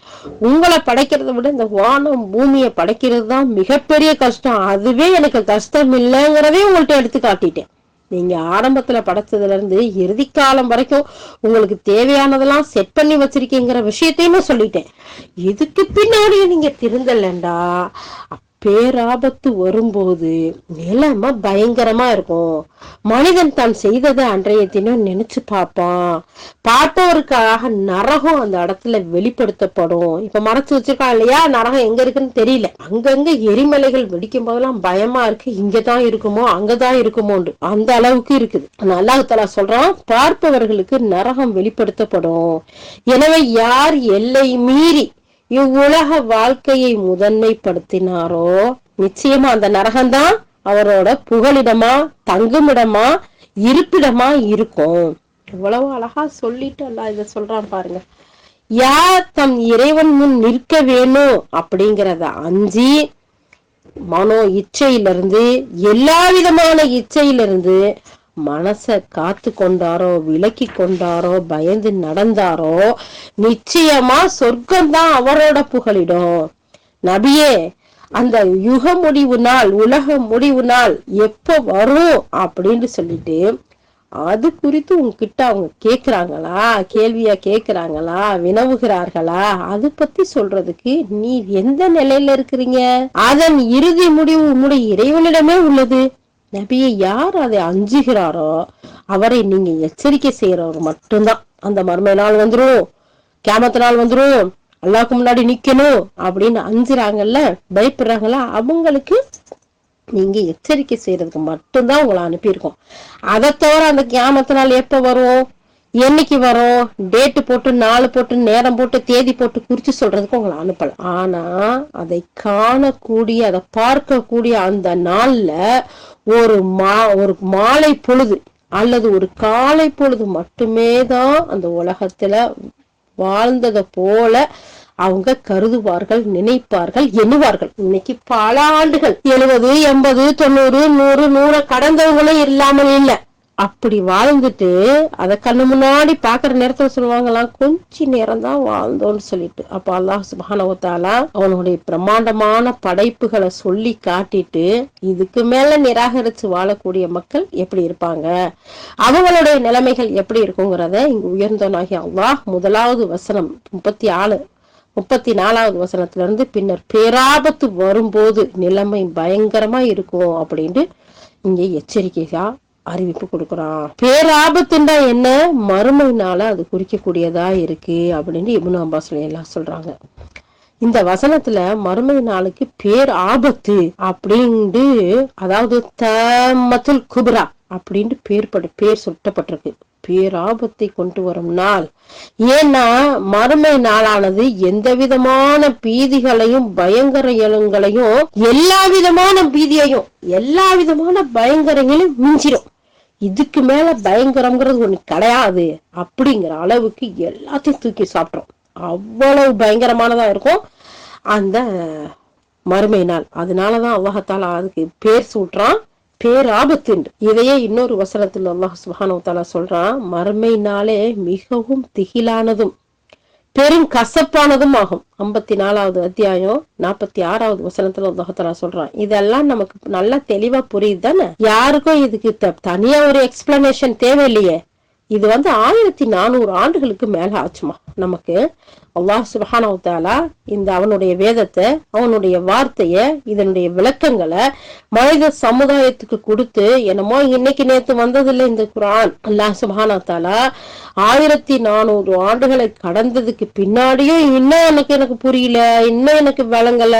உங்களை படைக்கிறத விட இந்த வானம் பூமியை படைக்கிறது தான் மிகப்பெரிய கஷ்டம், அதுவே எனக்கு கஷ்டம் இல்லைங்கிறதையும் உங்கள்கிட்ட எடுத்து காட்டிட்டேன். நீங்க ஆரம்பத்துல படைச்சதுல இருந்து இறுதி காலம் வரைக்கும் உங்களுக்கு தேவையானதெல்லாம் செட் பண்ணி வச்சிருக்கீங்கிற விஷயத்தையும் சொல்லிட்டேன். இதுக்கு பின்னாடி நீங்க திருந்தலண்டா பேராபத்து வரும்போது நிலைமை பயங்கரமா இருக்கும். மனிதன் தான் செய்ததை அன்றைய தினம் நினைச்சு பார்ப்பான். பார்ப்பவருக்காக நரகம் அந்த இடத்துல வெளிப்படுத்தப்படும். இப்ப மறைச்சு வச்சிருக்கான் இல்லையா, நரகம் எங்க இருக்குன்னு தெரியல. அங்கங்க எரிமலைகள் வெடிக்கும் போதெல்லாம் பயமா இருக்கு, இங்கதான் இருக்குமோ அங்கதான் இருக்குமோண்டு அந்த அளவுக்கு இருக்குது. அல்லாஹ் தஆலா சொல்றான், பார்ப்பவர்களுக்கு நரகம் வெளிப்படுத்தப்படும். எனவே யார் எல்லை மீறி இவ்வுலக வாழ்க்கையை முதன்மைப்படுத்தினாரோ நிச்சயமா அந்த நரகம்தான் அவரோட புகலிடமா, தங்குமிடமா, இருப்பிடமா இருக்கும். இவ்வளவு அழகா சொல்லிட்டு அல்லாஹ் இத சொல்றான் பாருங்க. யார் தம் இறைவன் முன் நிற்க வேணும் அப்படிங்கிறத அஞ்சி மனோ இச்சையிலிருந்து, எல்லா விதமான இச்சையிலிருந்து மனச காத்து கொண்டாரோ, விலக்கி கொண்டாரோ, பயந்து நடந்தாரோ நிச்சயமா சொர்க்கம்தான் அவரோட புகலிடும். நபியே, அந்த யுக முடிவு நாள், உலக முடிவு நாள் எப்ப வரும் அப்படின்னு சொல்லிட்டு அது குறித்து உங்ககிட்ட அவங்க கேக்குறாங்களா, கேள்வியா கேக்குறாங்களா, வினவுகிறார்களா, அது பத்தி சொல்றதுக்கு நீ எந்த நிலையில இருக்கிறீங்க? அதன் இறுதி முடிவு உங்களுடைய இறைவனிடமே உள்ளது. நபியை யார் அதை அஞ்சுகிறாரோ அவரை நீங்க எச்சரிக்கை செய்யறவர் மட்டும்தான். அந்த மர்மை நாள் வந்துரும், கியாமத் நாள் வந்துரும், அல்லாஹ்க்கு முன்னாடி நிக்கணும் அப்படின்னு அஞ்சுறாங்கல்ல, பயப்படுறாங்களா, அவங்களுக்கு நீங்க எச்சரிக்கை செய்யறதுக்கு மட்டும்தான் உங்களை அனுப்பியிருக்கோம். அதை தவிர அந்த கியாமத் நாள் எப்ப வரும், என்னைக்கு வரும், டேட்டு போட்டு, நாள் போட்டு, நேரம் போட்டு, தேதி போட்டு குறிச்சு சொல்றதுக்கு உங்களை அனுப்பல. ஆனா அதை காணக்கூடிய, அதை பார்க்கக்கூடிய அந்த நாள்ல ஒரு மாலை பொழுது அல்லது ஒரு காலை பொழுது மட்டுமே தான் அந்த உலகத்துல வாழ்ந்ததை போல அவங்க கருதுவார்கள், நினைப்பார்கள், எண்ணுவார்கள். இன்னைக்கு பல ஆண்டுகள் 70, 80, 90, 100, 100 கடந்தவங்களும் இல்லாமல் இல்ல. அப்படி வாழ்ந்துட்டு அத கண்ணு முன்னாடி பாக்குற நேரத்துல சொல்லுவாங்களாம், கொஞ்ச நேரம் தான் வாழ்ந்தோம்னு சொல்லிட்டு. அப்ப அல்லாஹ் சுப்ஹானஹு வ தஆலா அவனுடைய பிரம்மாண்டமான படைப்புகளை சொல்லி காட்டிட்டு இதுக்கு மேல நிராகரிச்சு வாழக்கூடிய மக்கள் எப்படி இருப்பாங்க, அவங்களுடைய நிலைமைகள் எப்படி இருக்குங்கிறத இங்கு உயர்ந்தவனாகிய அல்லாஹ் முதலாவது வசனம் 34வது வசனத்துல இருந்து பின்னர் பேராபத்து வரும்போது நிலைமை பயங்கரமா இருக்கும் அப்படின்ட்டு இங்க எச்சரிக்கையா அறிவிப்பு கொடுக்குறான். பேராபத்துண்டா என்ன, மறுமைனால அது குறிக்கக்கூடியதா இருக்கு அப்படின்னு இப்னு அப்பாஸ் எல்லாம் சொல்றாங்க. இந்த வசனத்துல மறுமை நாளுக்கு பேர் ஆபத்து அப்படின்ட்டு, அதாவது தம்மத்துல் குப்ரா அப்படின்ட்டு பேர் சுட்டப்பட்டிருக்கு. பேராபத்தை கொண்டு வரும் நாள். ஏன்னா மறுமை நாளானது எந்த விதமான பீதிகளையும் பயங்கரங்களையும், எல்லா விதமான பீதியையும், எல்லா விதமான பயங்கரங்களையும் மிஞ்சிடும். இதுக்கு மேல பயங்கரம்ங்கிறது ஒண்ணு கிடையாது அப்படிங்கிற அளவுக்கு எல்லாத்தையும் தூக்கி சாப்பிட்டோம். அவ்வளவு பயங்கரமானதா இருக்கும் அந்த மறுமை நாள். அதனாலதான் அல்லாஹ் தஆலா அதுக்கு பேர் சூட்டுறான் பேராபத்து. இதையே இன்னொரு வசனத்தில் அல்லாஹ் சுப்ஹானஹு வ தஆலா சொல்றான், மறுமை நாளே மிகவும் திகிலானதும் பெரும் கசப்பானதும் ஆகும். 54வது அத்தியாயம் 46வது வசனத்துல அல்லாஹ் தஆலா சொல்றான். இதெல்லாம் நமக்கு நல்லா தெளிவா புரியுது தானே, யாருக்கும் இதுக்கு தனியா ஒரு எக்ஸ்பிளனேஷன் தேவையில்லையே. இது 1400 ஆண்டுகளுக்கு மேல ஆச்சுமா. நமக்கு அல்லாஹ் சுப்ஹானஹு வ தஆலா இந்த அவனுடைய வேதத்தை, அவனுடைய வார்த்தைய, இதனுடைய விளக்கங்களை மனித சமுதாயத்துக்கு கொடுத்து, என்னமோ இன்னைக்கு நேத்து வந்ததில்லை இந்த குர்ஆன். அல்லாஹ் சுப்ஹானஹு வ தஆலா 1400 ஆண்டுகளை கடந்ததுக்கு பின்னாடியும் இன்னும் எனக்கு புரியல, இன்னும் எனக்கு விளங்கல,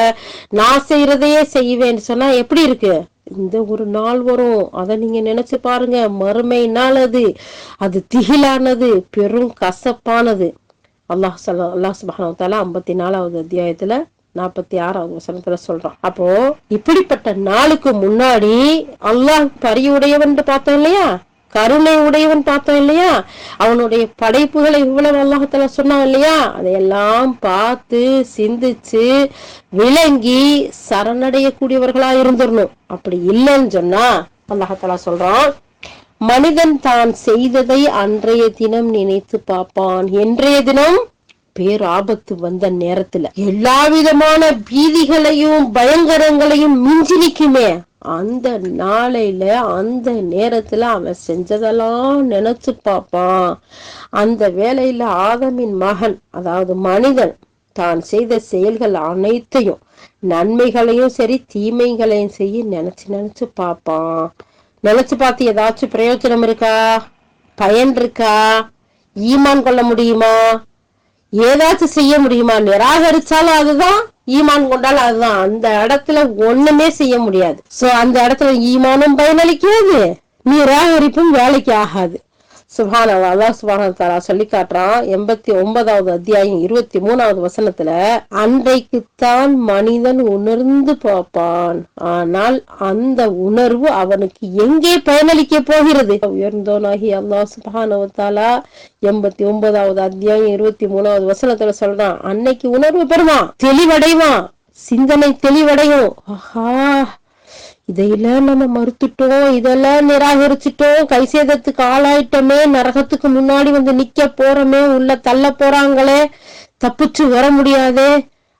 நான் செய்யறதையே செய்வேன்னு சொன்னா எப்படி இருக்கு? இந்த ஒரு நாள் வரும், அதை நீங்க நினைச்சு பாருங்க. மறுமை நாள் அது திகிலானது, பெரும் கசப்பானது. அல்லாஹ் சுப்ஹானஹு வ தஆலா 54வது அத்தியாயத்துல 46வது வசனத்துல சொல்றான். அப்போ இப்படிப்பட்ட நாளுக்கு முன்னாடி அல்லாஹ் பரியுடையவன் பார்த்தோம் இல்லையா, கருணை உடையவன் பார்த்தோம் இல்லையா, அவனுடைய படைப்புகளை இவ்வளவு அல்லாஹ்தாலா சொன்னான் இல்லையா, அதையெல்லாம் பார்த்து சிந்திச்சு விளங்கி சரணடையக்கூடியவர்களா இருந்துடணும். அப்படி இல்லைன்னு சொன்னா அல்லாஹ்தாலா சொல்றான், மனிதன் தான் செய்ததை அன்றைய தினம் நினைத்து பார்ப்பான். இன்றைய தினம் பேராபத்து வந்த நேரத்துல எல்லா விதமான பீதிகளையும் பயங்கரங்களையும் மிஞ்சி நிக்குமே, அந்த நாளையில அந்த நேரத்துல அவன் செஞ்சதெல்லாம் நினைச்சு பார்ப்பான். அந்த வேளையில ஆதமின் மகன், அதாவது மனிதன், தான் செய்த செயல்கள் அனைத்தையும், நன்மைகளையும் சரி தீமைகளையும் செய்ய நினைச்சு பார்ப்பான். நினைச்சு பார்த்து ஏதாச்சும் பிரயோஜனம் இருக்கா? பயன் இருக்கா? ஈமான் கொள்ள முடியுமா? ஏதாச்சும் செய்ய முடியுமா? நிராகரிச்சாலும் அதுதான், ஈமான் கொண்டாலும் அதுதான். அந்த இடத்துல ஒண்ணுமே செய்ய முடியாது. சோ அந்த இடத்துல ஈமானும் பயனளிக்காது, நிராகரிப்பும் வேலைக்கு ஆகாது. சுப்ஹானல்லாஹ், அல்லாஹ் சுப்ஹானஹு வ தஆலா சொல்லி காட்டுறான் 89வது அத்தியாயம் 23வது வசனத்துல, அன்றைக்குத்தான் மனிதன் உணர்ந்து பார்ப்பான், ஆனால் அந்த உணர்வு அவனுக்கு எங்கே பயனளிக்க போகிறது? உயர்ந்தோனாகி அல்லாஹ் சுப்ஹானஹு வ தஆலா 89வது அத்தியாயம் 23வது வசனத்துல சொல்றான், அன்னைக்கு உணர்வு பெறுவான், தெளிவடைவான், சிந்தனை தெளிவடையும். ஆஹா, இதையெல்லாம் நம்ம மறுத்துட்டோம், இதெல்லாம் நிராகரிச்சுட்டோம், கை சேதத்துக்கு ஆளாயிட்டோமே, நரகத்துக்கு முன்னாடி நிக்க போறோமே, உள்ள தள்ள போறாங்களே, தப்பிச்சு வர முடியாதே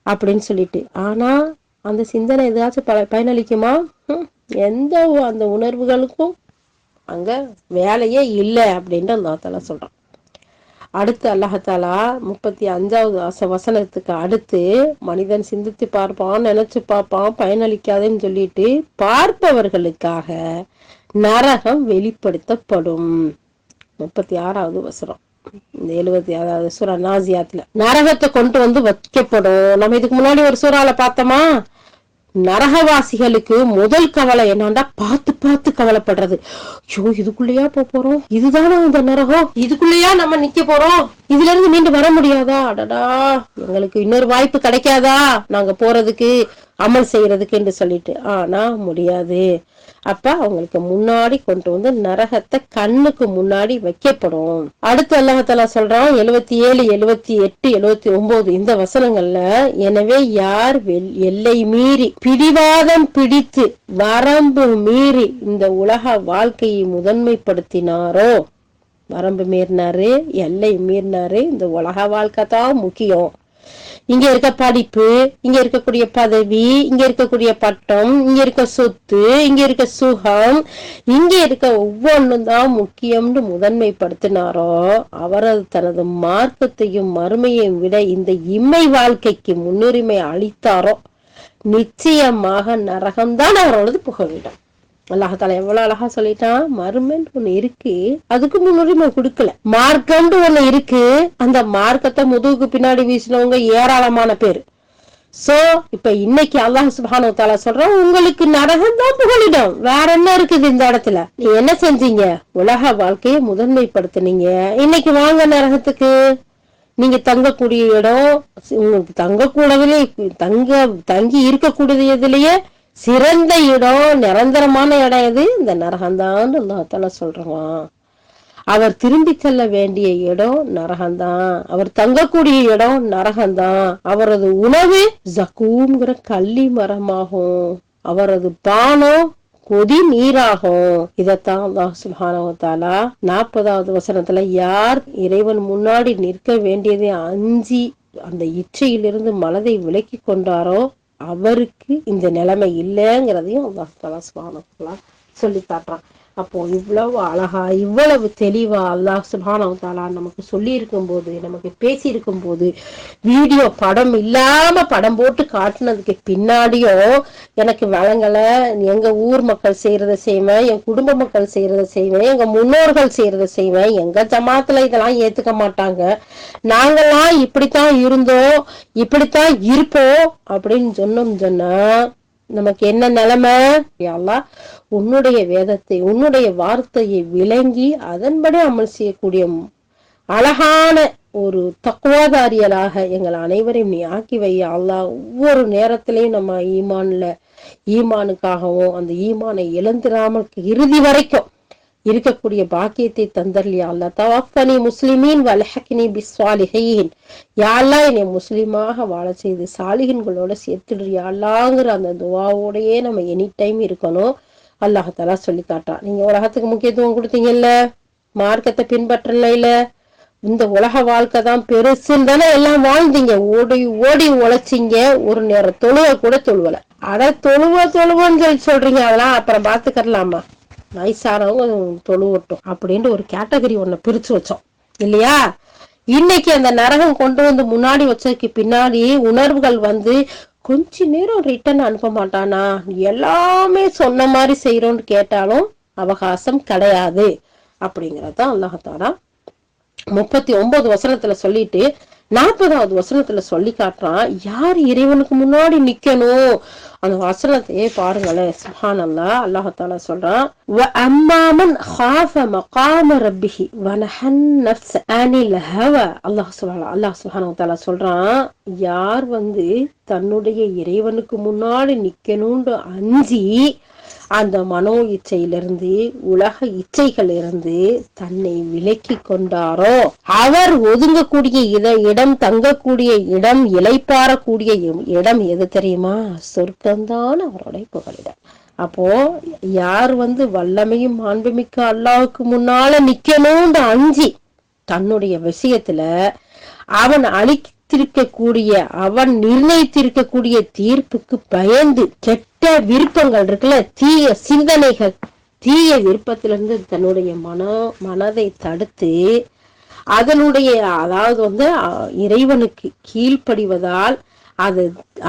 அப்படின்னு சொல்லிட்டு. ஆனா அந்த சிந்தனை ஏதாச்சும் பயனளிக்குமா? எந்த அந்த உணர்வுகளுக்கும் அங்க வேலையே இல்லை அப்படின்ட்டு அல்லாஹ் தஆலா சொல்றான். அடுத்து அல்லாஹாலா 35வது வசனத்துக்கு அடுத்து, மனிதன் சிந்தித்து பார்ப்பான், நினைச்சு பார்ப்பான், பயனளிக்காதுன்னு சொல்லிட்டு பார்ப்பவர்களுக்காக நரகம் வெளிப்படுத்தப்படும். 36வது வசனம், இந்த 76வது சூரா நாசியாத்துல நரகத்தை கொண்டு வைக்கப்படும். நம்ம இதுக்கு முன்னாடி ஒரு சூறால பார்த்தோமா, நரகவாசிகளுக்கு முதல் கவலை என்னன்னா பார்த்து பார்த்து கவலைப்படுறது. ஐயோ, இதுக்குள்ளேயா போறோம், இதுதானே அந்த நரகம், இதுக்குள்ளேயா நம்ம நிக்க போறோம், இதுல இருந்து மீண்டு வர முடியாதா, அடடா எங்களுக்கு இன்னொரு வாய்ப்பு கிடைக்காதா நாங்க போறதுக்கு, அமல் செய்யறதுக்கு என்று சொல்லிட்டு. ஆனா முடியாது. அப்ப அவங்களுக்கு முன்னாடி கொண்டு நரகத்தை கண்ணுக்கு முன்னாடி வைக்கப்படும். அடுத்து அல்லாஹ் தஆலா சொல்றான் 77, 78, 79 இந்த வசனங்கள்ல, எனவே யார் எல்லை மீறி பிடிவாதம் பிடித்து வரம்பு மீறி இந்த உலக வாழ்க்கையை முதன்மைப்படுத்தினாரோ, வரம்பு மீறினாரு, எல்லை மீறினாரு, இந்த உலக வாழ்க்கை தான் முக்கியம், இங்க இருக்க படிப்பு, இங்க இருக்கக்கூடிய பதவி, இங்க இருக்கக்கூடிய பட்டம், இங்க இருக்க சொத்து, இங்க இருக்க சுகம், இங்க இருக்க ஒவ்வொன்றும் தான் முக்கியம்னு முதன்மைப்படுத்தினாரோ, அவர் தனது மார்க்கத்தையும் மறுமையையும் விட இந்த இம்மை வாழ்க்கைக்கு முன்னுரிமை அளித்தாரோ, நிச்சயமாக நரகம்தான் அவர்களது புகலிடம். அல்லாஹால எவ்வளவு அழகா சொல்லிட்டான். மறுமைன்னு ஒண்ணு இருக்கு, அதுக்கு முன்னுரிமை கொடுக்கல. மார்க்கம்னு ஒண்ணு இருக்கு, அந்த மார்க்கத்தை முதுகுக்கு பின்னாடி வீசினவங்க ஏராளமான பேர். சோ இப்ப இன்னைக்கு அல்லாஹ் சுப்ஹானஹு வ தஆலா சொல்றான், உங்களுக்கு நரகம் தான் புகலிடம், வேற என்ன இருக்குது இந்த இடத்துல? நீ என்ன செஞ்சீங்க? உலக வாழ்க்கையை முதன்மைப்படுத்தினீங்க. இன்னைக்கு வாங்க நரகத்துக்கு. நீங்க தங்கக்கூடிய இடம், உங்களுக்கு தங்கக்கூடதுலயே தங்கி இருக்கக்கூடியதுலயே சிறந்த இடம், நிரந்தரமான இடம் எது? இந்த நரகம்தான் அல்லாஹ் தஆலா சொல்றான். அவர் திரும்பி செல்ல வேண்டிய இடம் நரகம்தான், அவர் தங்கக்கூடிய இடம் நரகம்தான். அவரது உணவு ஜக்கூம்ங்கிற கள்ளி மரமாகும், அவரது பானம் கொதி நீராகும். இதத்தான் அல்லாஹ் சுப்ஹானஹு வ தஆலா 40வது வசனத்துல, யார் இறைவன் முன்னாடி நிற்க வேண்டியதை அஞ்சி அந்த இச்சையிலிருந்து மனதை விலக்கி கொண்டாரோ அவருக்கு இந்த நிலைமை இல்லைங்கிறதையும் அல்லாஹ் தஆலா சுப்ஹானஹு வ தஆலா சொல்லி காட்டுறான். அப்போ இவ்வளவு அழகா இவ்வளவு தெளிவா அல்லாஹ் சுப்ஹானஹு வ தஆலா நமக்கு சொல்லி இருக்கும் போது, நமக்கு பேசி இருக்கும் போது, வீடியோ படம் இல்லாம படம் போட்டு காட்டுனதுக்கு பின்னாடியும் எனக்கு வழங்கல. எங்க ஊர் மக்கள் செய்யறத செய்வேன், என் குடும்ப மக்கள் செய்யறத செய்வேன், எங்க முன்னோர்கள் செய்யறத செய்வேன், எங்க ஜமாத்துல இதெல்லாம் ஏத்துக்க மாட்டாங்க, நாங்கெல்லாம் இப்படித்தான் இருந்தோம், இப்படித்தான் இருப்போம் அப்படின்னு சொன்னா நமக்கு என்ன நிலைமை? அல்லாஹ் உன்னுடைய வேதத்தை, உன்னுடைய வார்த்தையை விளங்கி அதன்படி அமல் செய்யக்கூடிய அழகான ஒரு தக்குவாதாரியலாக எங்கள் அனைவரையும் நீ ஆக்கி வை அல்லாஹ். ஒவ்வொரு நேரத்திலையும் நம்ம ஈமானுக்காகவும் அந்த ஈமானை இழந்துடாமல் இறுதி வரைக்கும் இருக்கக்கூடிய பாக்கியத்தை தந்தர்லியா அல்லாஹ். தவஃபனி முஸ்லிமீன் வல்ஹக்னி பிஸ்ஸாலிஹீன். யா அல்லாஹ் என்னை முஸ்லிமாக வாழ செய்து சாலிஹின்களோட சேர்த்துடுறியா அல்லாஹ்ங்கிற அந்த துவாவோடையே நம்ம எனி டைம் இருக்கணும். அல்லாஹ் தஆலா சொல்லி காட்டான். நீங்க உலகத்துக்கு முக்கியத்துவம் கொடுத்தீங்கல்ல, மார்க்கத்தை பின்பற்றல, இல்ல இந்த உலக வாழ்க்கை தான் பெருசுன்னு தானே எல்லாம் வாழ்ந்தீங்க, ஓடி ஓடி உழைச்சிங்க, ஒரு நேரம் தொழுவ கூட தொழுவல. தொழுவன்னு சொல்லி சொல்றீங்க, அதெல்லாம் அப்புறம் பாத்துக்கலாமா, வயசானவங்க தொழுவட்டும் அப்படின்னு ஒரு கேட்டகரி ஒண்ணு பிரிச்சு வச்சோம் இல்லையா? இன்னைக்கு அந்த நரகம் கொண்டு வந்து முன்னாடி வச்சதுக்கு பின்னாடி உணர்வுகள் வந்து கொஞ்ச நேரம் ரிட்டர்ன் அனுப்ப மாட்டானா, எல்லாமே சொன்ன மாதிரி செய்யறோம்னு கேட்டாலும் அவகாசம் கிடையாது அப்படிங்கறதான் அல்லாஹ் தஆலா 39 வசனத்துல சொல்லிட்டு 40வது வசனத்துல சொல்லி காட்டுறான். யார் இறைவனுக்கு முன்னாடி நிக்கணும் அந்த வசனத்தையே பாருங்களேன். சுப்ஹானல்லாஹ். அல்லாஹ் தஆலா சொல்றான், வ அம்மாமன் காஃப மகாம ரப்பிஹி வ நஹன் நஃப்ஸ அனில் ஹவா. அல்லாஹ் சுப்ஹானஹு வ தஆலா சொல்றான், யார் வந்து தன்னுடைய இறைவனுக்கு முன்னாடி நிக்கணும்னு அஞ்சி அந்த மனோ இச்சையிலிருந்து, உலக இச்சைகள் இருந்து தன்னை விலக்கி கொண்டாரோ, அவர் ஒதுங்கக்கூடிய இடம், தங்கக்கூடிய இடம், இளைப்பாறக்கூடிய இடம் எது தெரியுமா? சொர்க்கம்தான் அவருடைய புகலிடம். அப்போ யார் வந்து வல்லமையும் மாண்புமிக்க அல்லாஹ்வுக்கு முன்னால நிக்கணும்னு அஞ்சி தன்னுடைய விஷயத்துல அவன் அவன் நிர்ணயித்திருக்கக்கூடிய தீர்ப்புக்கு பயந்து கெட்ட விருப்பங்கள் இருக்குல்ல, தீய சிந்தனைகள், தீய விருப்பத்திலிருந்து தன்னுடைய மனதை தடுத்து அதனுடைய அதாவது வந்து இறைவனுக்கு கீழ்ப்படிவதால்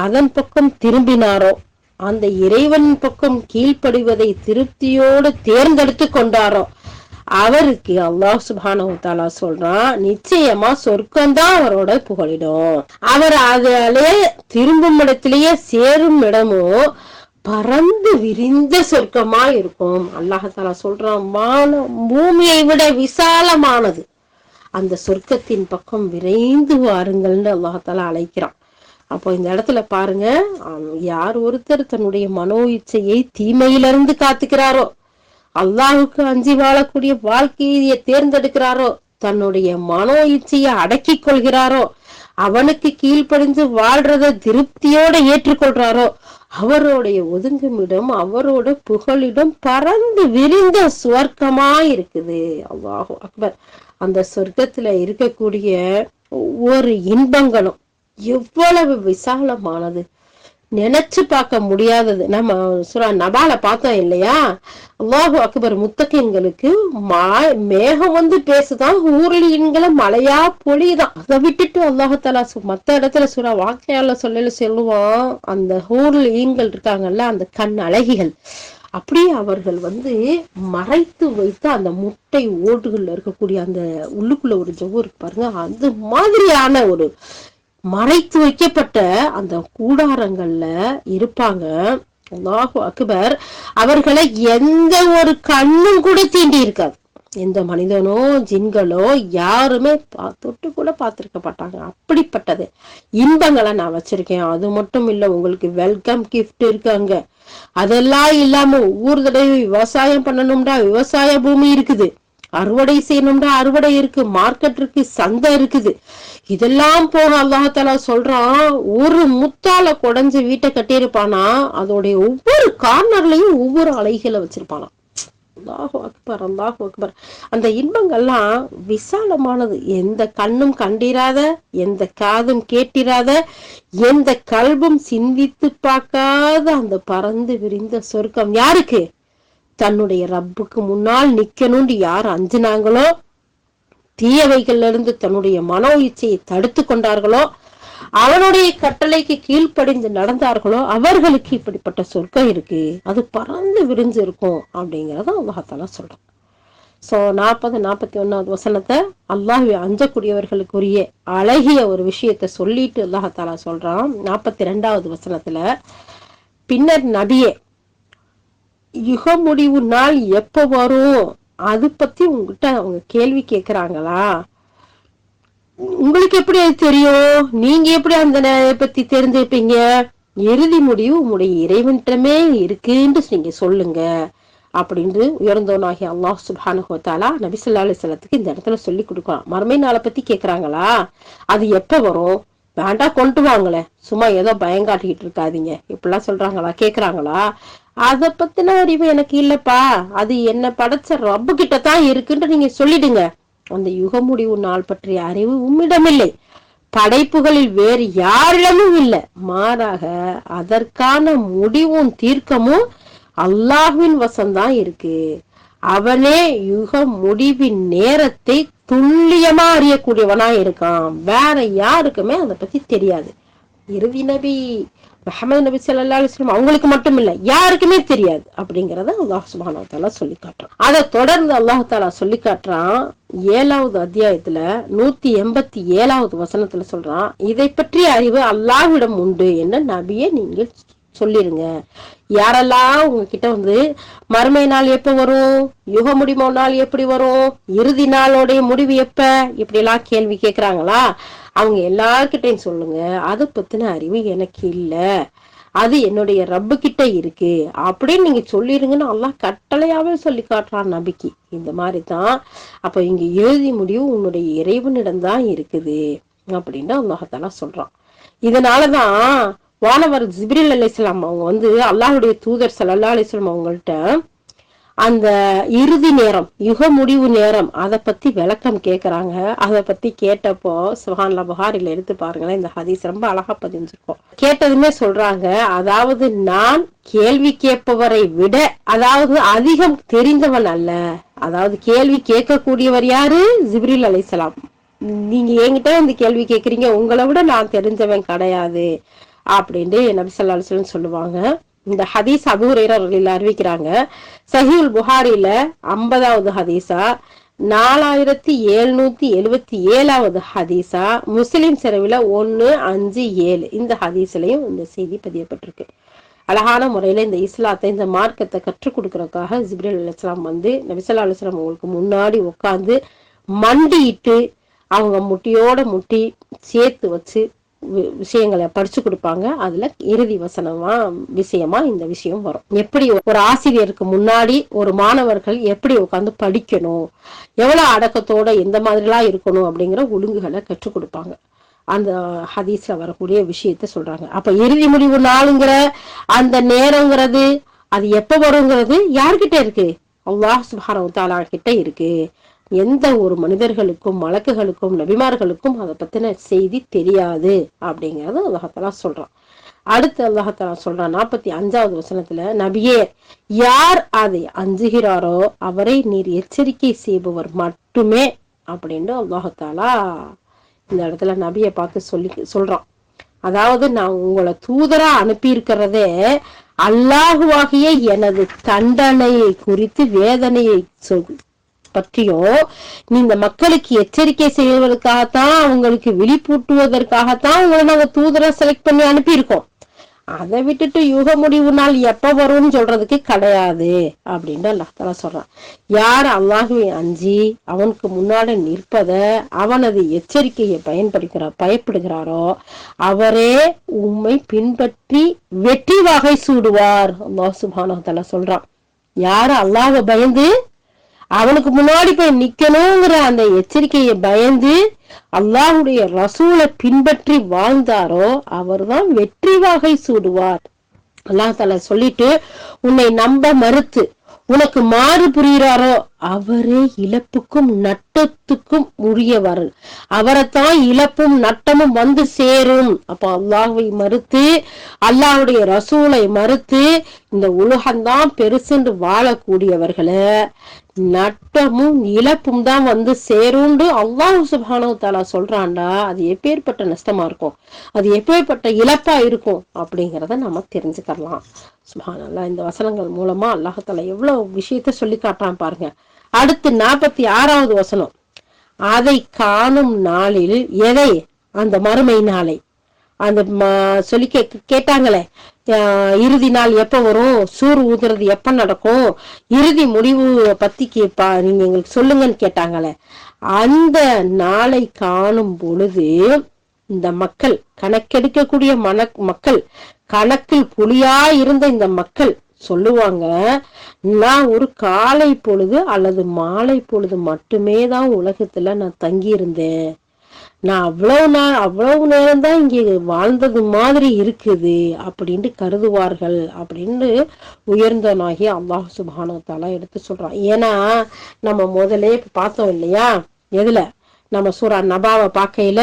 அதன் பக்கம் திரும்பினாரோ, அந்த இறைவன் பக்கம் கீழ்ப்படிவதை திருப்தியோடு தேர்ந்தெடுத்து கொண்டாரோ, அவருக்கு அல்லாஹ் சுப்ஹானஹு வ தஆலா சொல்றான், நிச்சயமா சொர்க்கம்தான் அவரோட புகலிடம். அவர் அதிலே திரும்பும் இடத்திலேயே சேரும் இடமும் பறந்து விரிந்த சொர்க்கமா இருக்கும். அல்லாஹ் தஆலா சொல்றான், பூமியை விட விசாலமானது, அந்த சொர்க்கத்தின் பக்கம் விரைந்து வாருங்கள்னு அல்லாஹ் தஆலா அழைக்கிறான். அப்போ இந்த இடத்துல பாருங்க, யார் ஒருத்தர் தன்னுடைய மனோ இச்சையை தீமையிலிருந்து காத்துக்கிறாரோ, அல்லாஹுக்கு அஞ்சி வாழக்கூடிய வாழ்க்கையை தேர்ந்தெடுக்கிறாரோ, தன்னுடைய மனோ இச்சையை அடக்கி கொள்கிறாரோ, அவனுக்கு கீழ்ப்படிந்து வாழ்றத திருப்தியோட ஏற்றுக்கொள்றாரோ, அவருடைய ஒதுங்குமிடம், அவரோட புகலிடம் பறந்து விரிந்த சுவர்க்கமா இருக்குது. அல்லாஹு அக்பர். அந்த சொர்க்கத்துல இருக்கக்கூடிய ஒவ்வொரு இன்பங்களும் எவ்வளவு விசாலமானது, நினைச்சு பார்க்க முடியாதது. நம்ம சூரா நபால பார்த்தோம் இல்லையா? அல்லாஹு அக்பர். முத்தகீன்களுக்கு மேகம் வந்து பேசுதான், ஊர்லீன்களை மழையா பொழிதான். அதை விட்டுட்டு அல்லாஹு தஆலா மத்த இடத்துல சூரா வாக்கியால சொல்லுவான், அந்த ஊர்லீன்கள் இருக்காங்கல்ல, அந்த கண் அழகிகள், அப்படியே அவர்கள் வந்து மறைத்து வைத்து அந்த முட்டை ஓட்டுகள்ல இருக்கக்கூடிய அந்த உள்ளுக்குள்ள ஒரு ஜவ்வு இருக்கு பாருங்க, அந்த மாதிரியான ஒரு மறைத்து வைக்கப்பட்ட அந்த கூடாரங்கள்ல இருப்பாங்க. அல்லாஹு அக்பர். அவர்களை எந்த ஒரு கண்ணும் கூட தீண்டி இருக்காது. எந்த மனிதனோ ஜின்களோ யாருமே தொட்டு கூட பார்த்திருக்க மாட்டாங்க. அப்படிப்பட்டது இன்பங்களை நான் வச்சிருக்கேன். அது மட்டும் இல்ல, உங்களுக்கு வெல்கம் கிஃப்ட் இருக்காங்க. அதெல்லாம் இல்லாம ஒவ்வொரு தடவை விவசாயம் பண்ணணும்டா விவசாய பூமி இருக்குது, அறுவடை செய்யணும்டா அறுவடை இருக்கு, மார்க்கெட் இருக்கு, சந்தை இருக்குது. இதெல்லாம் போக அல்லாஹ் தஆலா சொல்றான், ஒரு முத்தால குடைஞ்சு வீட்டை கட்டியிருப்பானா, அதோடைய ஒவ்வொரு கார்னர்லயும் ஒவ்வொரு அலைகளை வச்சிருப்பானா. அல்லாஹு அக்பர், அல்லாஹு அக்பர். அந்த இன்பங்கள்லாம் விசாலமானது, எந்த கண்ணும் கண்டிராத, எந்த காதும் கேட்டிராத, எந்த கல்பும் சிந்தித்து பார்க்காத அந்த பறந்து விரிந்த சொர்க்கம் யாருக்கு? தன்னுடைய ரப்புக்கு முன்னால் நிக்கணும்னு யார் அஞ்சினாங்களோ, தீயவைகள்ல இருந்து தன்னுடைய மனோ இச்சையை தடுத்து கொண்டார்களோ, அவனுடைய கட்டளைக்கு கீழ்ப்படிந்து நடந்தார்களோ, அவர்களுக்கு இப்படிப்பட்ட சொர்க்கம் இருக்கு, அது பறந்து விரிஞ்சு இருக்கும் அப்படிங்கறத அல்லாஹ் தஆலா சொல்றான். சோ 40-41 வசனத்தை அல்லாஹ்வை அஞ்சக்கூடியவர்களுக்குரிய அழகிய ஒரு விஷயத்த சொல்லிட்டு அல்லாஹ் தஆலா சொல்றான். 42வது வசனத்துல, பின்னர் நபியே, யுக முடிவு நாள் எப்ப வரும் அது பத்தி உங்ககிட்ட அவங்க கேள்வி கேக்குறாங்களா? உங்களுக்கு எப்படி அது தெரியும்? நீங்க எப்படி அந்த பத்தி தெரிஞ்சுப்பீங்க? இறுதி முடிவு உங்களுடைய இறைவனிடமே இருக்குன்னு நீங்க சொல்லுங்க அப்படின்னு உயர்ந்தோனாகி அல்லாஹ் சுப்ஹானஹு வ தஆலா நபி ஸல்லல்லாஹு அலைஹி வஸல்லத்துக்கு இந்த இடத்துல சொல்லி கொடுக்கலாம். மறுமை நாளை பத்தி கேக்குறாங்களா? அது எப்ப வரும்? வேண்டா கொண்டு வாங்களே, சும்மா ஏதோ பயங்காட்டிக்கிட்டு இருக்காதீங்க, இப்படிலாம் சொல்றாங்களா, கேக்குறாங்களா? அத பத்தின அறிவு எனக்கு இல்லப்பா, அது என்ன படைச்ச ரப்பு கிட்டதான் இருக்குன்னு நீங்க சொல்லிடுங்க. அந்த யுக முடிவு நாள் பற்றிய அறிவு உம்மிடமில்லை, படைப்புகளில் வேறு யாரிடமும் இல்லை, மாறாக அதற்கான முடிவும் தீர்க்கமும் அல்லாஹ்வின் வசம்தான் இருக்கு. அவனே யுக முடிவின் நேரத்தை துல்லியமா அறியக்கூடியவனா இருக்கான். வேற யாருக்குமே அதை பத்தி தெரியாது. இறுதி நபி முஹம்மது நபி ஸல்லல்லாஹு அலைஹி வஸல்லம் அவங்களுக்கு மட்டும் இல்ல, யாருக்குமே தெரியாது அப்படிங்கறத அல்லாஹ் சுப்ஹானஹு வ தஆலா சொல்லி காட்டுறான். அதை தொடர்ந்து அல்லாஹ் தஆலா சொல்லி காட்டுறான். 7வது அத்தியாயத்துல 187வது வசனத்துல சொல்றான், இதை பற்றிய அறிவு அல்லாஹ்விடம் உண்டு என்ன நபியே நீங்கள் சொல்லிருங்க. யாரெல்லாம் உங்ககிட்ட மறுமை நாள் எப்ப வரும், யுக முடிவு நாள் எப்படி வரும், இறுதி நாளோடைய முடிவு எப்ப, இப்படி எல்லாம் கேள்வி கேக்குறாங்களா, அவங்க எல்லார்கிட்டையும் சொல்லுங்க, அதை பத்தின அறிவு எனக்கு இல்ல, அது என்னுடைய ரப்பு கிட்ட இருக்கு அப்படின்னு நீங்க சொல்லிருங்கன்னு அல்லாஹ் கட்டளையாவே சொல்லி காட்டுறான் நபிக்கு. இந்த மாதிரிதான் அப்ப இங்க இறுதி முடிவு உன்னுடைய இறைவனிடம் தான் இருக்குது அப்படின்னு அல்லாஹ் தஆலா சொல்றான். இதனாலதான் வானவர் ஜிப்ரீல் அலைஹிஸ்ஸலாம் அவங்க அல்லாஹ்வுடைய தூதர் ஸல்லல்லாஹு அலைஹி வஸல்லம் அவங்கள்ட்ட அந்த இறுதி நேரம், யுக முடிவு நேரம், அதை பத்தி விளக்கம் கேக்குறாங்க. அதை பத்தி கேட்டப்போ சுப்ஹானல்லாஹ், புகாரில எடுத்து பாருங்களேன், இந்த ஹதீஸ் ரொம்ப அழகா பதிஞ்சிருக்கும். கேட்டதுமே சொல்றாங்க, அதாவது நான் கேள்வி கேட்பவரை விட அதிகம் தெரிந்தவன் அல்ல. அதாவது கேள்வி கேட்கக்கூடியவர் யாரு? ஜிப்ரீல் அலைஹிஸ்ஸலாம். நீங்க என்கிட்ட இந்த கேள்வி கேக்குறீங்க, உங்களை விட நான் தெரிஞ்சவன் கிடையாது அப்படின்னு நபி ஸல்லல்லாஹு அலைஹி வஸல்லம் சொல்லுவாங்க. இந்த ஹதீஸ் அபூ ஹுரைரா ரலியல்லாஹு அறிவிக்கிறாங்க. சஹீஹுல் புகாரில 50வது ஹதீஸா, 4777வது ஹதீஸா, முஸ்லிம் செரவில 157 இந்த ஹதீஸ்லயும் இந்த செய்தி பதியப்பட்டிருக்கு. அழகான முறையில இந்த இஸ்லாத்தை, இந்த மார்க்கத்தை கற்றுக் கொடுக்கறதுக்காக ஜிப்ரீல் அலைஹிஸ்ஸலாம் நபி ஸல்லல்லாஹு அலைஹி வஸல்லம் அவங்களுக்கு முன்னாடி உட்கார்ந்து மண்டிட்டு அவங்க முட்டியோட முட்டி சேர்த்து வச்சு விஷயங்களை படிச்சு கொடுப்பாங்க. அதுல இறுதி விஷயமா இந்த விஷயம் வரும். எப்படி ஒரு ஆசிரியருக்கு முன்னாடி ஒரு மாணவர்கள் எப்படி உட்கார்ந்து படிக்கணும், எவ்வளவு அடக்கத்தோட எந்த மாதிரி எல்லாம் இருக்கணும் அப்படிங்கிற ஒழுங்குகளை கற்றுக் கொடுப்பாங்க. அந்த ஹதீஸ்ல வரக்கூடிய விஷயத்த சொல்றாங்க. அப்ப இறுதி முடிவு நாளுங்கிற அந்த நேரங்கிறது அது எப்ப வருங்கிறது யார்கிட்ட இருக்கு? அல்லாஹ் சுப்ஹானஹு வ தஆலா கிட்ட இருக்கு. எந்த ஒரு மனிதர்களுக்கும், மலக்குகளுக்கும், நபிமார்களுக்கும் அதை பத்தின செய்தி தெரியாது அப்படிங்கறது அல்லாஹ் தஆலா சொல்றான். அடுத்து அல்லாஹ் தஆலா சொல்றான் 45வது வசனத்துல, நபியே, யார் அதை அஞ்சுகிறாரோ அவரை நீர் எச்சரிக்கை செய்பவர் மட்டுமே அப்படின்னு அல்லாஹ் தஆலா இந்த இடத்துல நபியை பார்த்து சொல்றான். அதாவது நான் உங்களை தூதரா அனுப்பி இருக்கிறதே அல்லாஹுவாகிய எனது தண்டனையை குறித்து, வேதனையை பற்றியும் நீ இந்த மக்களுக்கு எச்சரிக்கை செய்வதற்காகத்தான், அவங்களுக்கு விழிப்பூட்டுவதற்காகத்தான் உங்களை நாங்க தூதரை செலக்ட் பண்ணி அனுப்பியிருக்கோம். அதை விட்டுட்டு யுக முடிவு நாள் எப்ப வரும்னு சொல்றதுக்கு கிடையாது அப்படின்னு அல்லாஹ் தஆலா சொல்றான். யார் அல்லாஹ்வை அஞ்சி அவனுக்கு முன்னாடி நிற்பத, அவனது எச்சரிக்கையை பயப்படுகிறாரோ அவரே உம்மை பின்பற்றி வெற்றி வகை சூடுவார். அல்லாஹ் சுப்ஹானஹு வ தஆலா சொல்றான். யாரு அல்லாஹ்வை பயந்து அவனுக்கு முன்னாடி போய் நிக்கணுங்கிற அந்த எச்சரிக்கையை பயந்து அல்லாஹ்வுடைய ரசூலை பின்பற்றி வாழ்ந்தாரோ அவர்தான் வெற்றி வகை சூடுவார். அல்லாஹ் தஆலா சொல்லிட்டு, உன்னை நம்ப மறுத்து உனக்கு மாறு புரிகிறாரோ அவரே இழப்புக்கும் நட்டத்துக்கும் உரியவர். அவரைத்தான் இழப்பும் நட்டமும் வந்து சேரும். அப்ப அல்லாஹ்வை மறுத்து அல்லாஹ்வுடைய ரசூலை மறுத்து இந்த உலகம்தான் பெருசென்று வாழக்கூடியவர்களை நட்டமும் இழப்பும் தான் வந்து சேரும்னு அல்லாஹ் சுப்ஹானஹு வ தஆலா சொல்றான்டா. அது எப்பேற்பட்ட நஷ்டமா இருக்கும், அது எப்பேற்பட்ட இழப்பா இருக்கும் அப்படிங்கிறத நம்ம தெரிஞ்சுக்கலாம். சுப்ஹானல்லாஹ். இந்த வசனங்கள் மூலமா அல்லாஹ் தஆலா எவ்வளவு விஷயத்த சொல்லி காட்டுறான் பாருங்க. அடுத்து 46வது வசனம். அதை காணும் நாளில், எதை? அந்த மறுமை நாளை. அந்த சொல்லி கேட்டாங்களே இறுதி நாள் எப்ப வரும், சூர் ஊதுறது எப்ப நடக்கும், இறுதி முடிவு பத்தி நீங்க எங்களுக்கு சொல்லுங்கன்னு கேட்டாங்களே, அந்த நாளை காணும் பொழுது இந்த மக்கள், கணக்கெடுக்கக்கூடிய மக்கள், கணக்கில் புலியா இருந்த இந்த மக்கள் சொல்லுவாங்க, நான் ஒரு காலை பொழுது அல்லது மாலை பொழுது மட்டுமே தான் உலகத்துல நான் தங்கி இருந்தேன், நான் அவ்வளவு நேரம் தான் இங்க வாழ்ந்தது மாதிரி இருக்குது அப்படின்ட்டு கருதுவார்கள் அப்படின்னு உயர்ந்தனாகி அல்லாஹ் சுப்ஹானஹு வ தஆலா எடுத்து சொல்றான். ஏன்னா நம்ம முதலே பார்த்தோம் இல்லையா, எதுல நம்ம சூரா நபாவை பார்க்கையில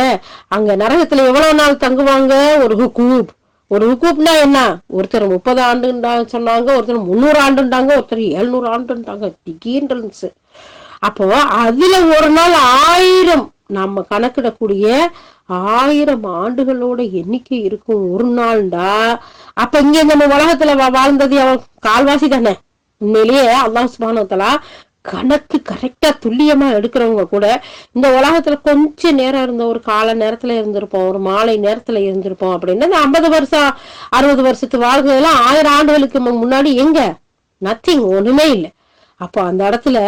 அங்க நரகத்துல எவ்வளவு நாள் தங்குவாங்க, ஒரு ஹுக்கூப்னா என்ன, ஒருத்தர் 30 ஆண்டுண்டா சொன்னாங்க, ஒருத்தர் 300 ஆண்டுண்டாங்க, ஒருத்தர் 700 ஆண்டுண்டாங்க, டிகின்றது. அப்போ அதுல ஒரு நாள் 1000, நம்ம கணக்கிடக்கூடிய 1000 ஆண்டுகளோட எண்ணிக்கை இருக்கும் ஒரு நாள்டா. அப்ப இங்க நம்ம உலகத்துல வாழ்ந்தது அவன் கால்வாசி தானே. உண்மையிலேயே அல்லாஹ் சுப்ஹானஹு வ தஆலா கணக்கு கரெக்டா துல்லியமா எடுக்கிறவங்க கூட இந்த உலகத்துல கொஞ்ச நேரம் இருந்த, ஒரு கால நேரத்துல இருந்திருப்போம், ஒரு மாலை நேரத்துல இருந்திருப்போம் அப்படின்னு. இந்த 50 வருஷம் 60 வருஷத்து வாழ்க்கையெல்லாம் 1000 ஆண்டுகளுக்கு முன்னாடி எங்க, நத்திங், ஒண்ணுமே இல்லை. அப்போ அந்த இடத்துல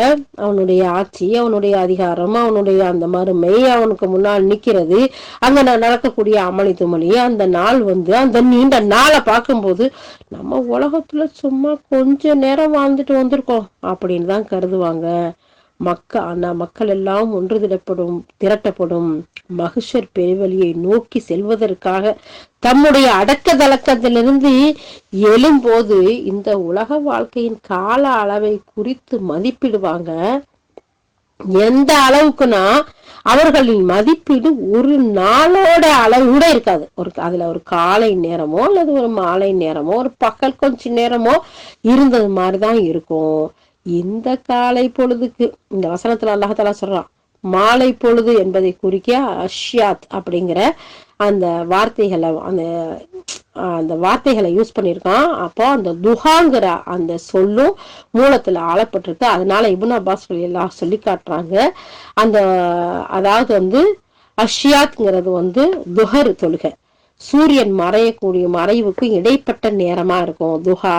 அவனுடைய ஆட்சி, அவனுடைய அதிகாரம், அவனுடைய அந்த மறுமை அவனுக்கு முன்னால் நிக்கிறது, அங்க நடக்கக்கூடிய அமளி துமளி, அந்த நாள் வந்து அந்த நீண்ட நாளை பார்க்கும்போது நம்ம உலகத்துல சும்மா கொஞ்ச நேரம் வாழ்ந்துட்டு வந்திருக்கோம் அப்படின்னு தான் கருதுவாங்க. மக்கள் எல்லாம் ஒன்று திரட்டப்படும் மஹ்ஷர் பெருவழியை நோக்கி செல்வதற்காக தம்முடைய அடக்கதலக்கத்திலிருந்து எழும்போது இந்த உலக வாழ்க்கையின் கால அளவை குறித்து மதிப்பிடுவாங்க. எந்த அளவுக்குன்னா அவர்களின் மதிப்பீடு ஒரு நாளோட அளவு கூட இருக்காது. அதுல ஒரு காலை நேரமோ அல்லது ஒரு மாலை நேரமோ ஒரு பகல் கொஞ்ச நேரமோ இருந்தது மாதிரிதான் இருக்கும். இந்த காலை பொழுதுக்கு இந்த வசனத்துல அல்லாஹ் தஆலா சொல்றான், மாலை பொழுது என்பதை குறிக்க அஷ்யாத் அப்படிங்கிற அந்த வார்த்தைகளை யூஸ் பண்ணியிருக்கான். அப்போ அந்த துஹாங்கிற அந்த சொல்லும் மூலத்துல ஆளப்பட்டிருக்கு. அதனால இப்னு அப்பாஸ் எல்லாம் சொல்லி காட்டுறாங்க, அதாவது வந்து அஷ்யாத்ங்கிறது வந்து துஹர் தொழுகை, சூரியன் மறைவுக்கு இடைப்பட்ட நேரமா இருக்கும் துஹா.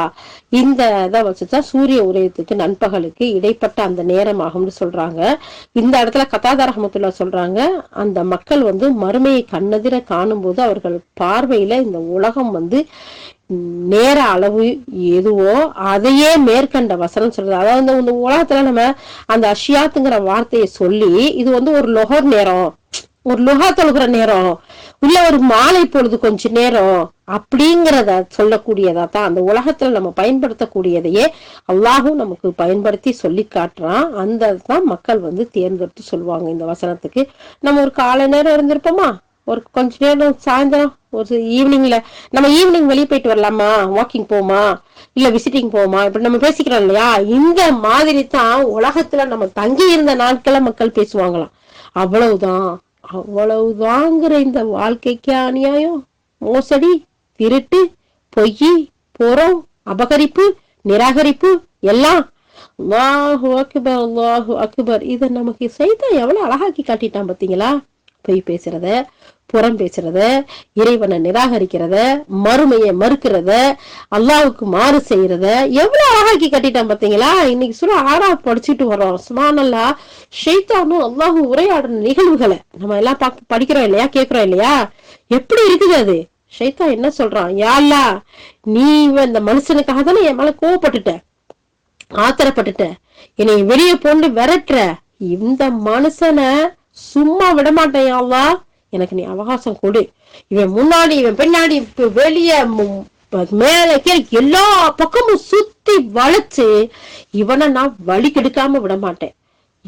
இந்த இதை வச்சுதான் சூரிய உதயத்துக்கு நண்பகலுக்கு இடைப்பட்ட அந்த நேரமாகும்னு சொல்றாங்க. இந்த இடத்துல கத்தாதா ரஹ்மத்துல்லாஹ் சொல்றாங்க, அந்த மக்கள் வந்து மறுமையை கண்ணெதிர காணும் போது அவர்கள் பார்வையில இந்த உலகம் வந்து நேர அளவு எதுவோ அதையே மேற்கண்ட வசனம் சொல்றது. அதாவது இந்த உலகத்துல நம்ம அந்த அஷ்யாத்துங்கிற வார்த்தையை சொல்லி இது வந்து ஒரு லொஹர் நேரம், ஒரு லுஹா தொழுகிற நேரம், இல்ல ஒரு மாலை பொழுது கொஞ்ச நேரம் அப்படிங்கிறத சொல்லக்கூடியதா தான் அந்த உலகத்துல நம்ம பயன்படுத்தக்கூடியதையே அல்லாஹும் நமக்கு பயன்படுத்தி சொல்லி காட்டுறான். அந்த தான் மக்கள் வந்து தேர்ந்தெடுத்து சொல்லுவாங்க இந்த வசனத்துக்கு. நம்ம ஒரு காலை நேரம் இருந்திருப்போமா, ஒரு கொஞ்ச நேரம் சாயந்தரம், ஒரு ஈவினிங்ல நம்ம ஈவினிங் வெளியே போயிட்டு வரலாமா, வாக்கிங் போமா, இல்ல விசிட்டிங் போமா, இப்படி நம்ம பேசிக்கிறோம் இல்லையா. இந்த மாதிரி தான் உலகத்துல நம்ம தங்கி இருந்த நாட்களை மக்கள் பேசுவாங்களாம். அவ்வளவுதாங்கிற இந்த வாழ்க்கைக்கு அநியாயம், மோசடி, திருட்டு, பொய், புறம், அபகரிப்பு, நிராகரிப்பு எல்லாம். அல்லாஹு அக்பர், அல்லாஹு அக்பர். இதை நமக்கு செய்த எவ்வளவு அழகாக்கி காட்டிட்டான் பாத்தீங்களா. பொய் பேசுறத, புறம் பேசுறத, இறைவனை நிராகரிக்கிறத, மறுமையை மறுக்கிறத, அல்லாஹ்வுக்கு மாறு செய்யறத எவ்வளவு அழகாக்கி கட்டிட்டான் பாத்தீங்களா. இன்னைக்கு சூரா ஆறாவது படிச்சுட்டு வரோம். சுப்ஹானல்லாஹ். ஷைத்தானும் அல்லாஹும் உரையாடுற நிகழ்வுகளை நம்ம எல்லாம் படிக்கிறோம் இல்லையா, கேட்கிறோம் இல்லையா. எப்படி இருக்குது அது? ஷைத்தான் என்ன சொல்றான், யா அல்லாஹ், நீ இந்த மனுஷனுக்காக தானே என் மேல கோவப்பட்டுட்ட, ஆத்திரப்பட்டுட்ட, என்னை வெளியே போண்டு விரட்டுற, இந்த மனுஷனை சும்மா விடமாட்டேன் யா அல்லாஹ், எனக்கு நீ அவகாசம் கொடு, இவன் முன்னாடி இவன் பின்னாடி வெளியே மேல கீழே எல்லா பக்கமும் சுத்தி வளைச்சு இவனை நான் வழி கெடுக்காம விட மாட்டேன்.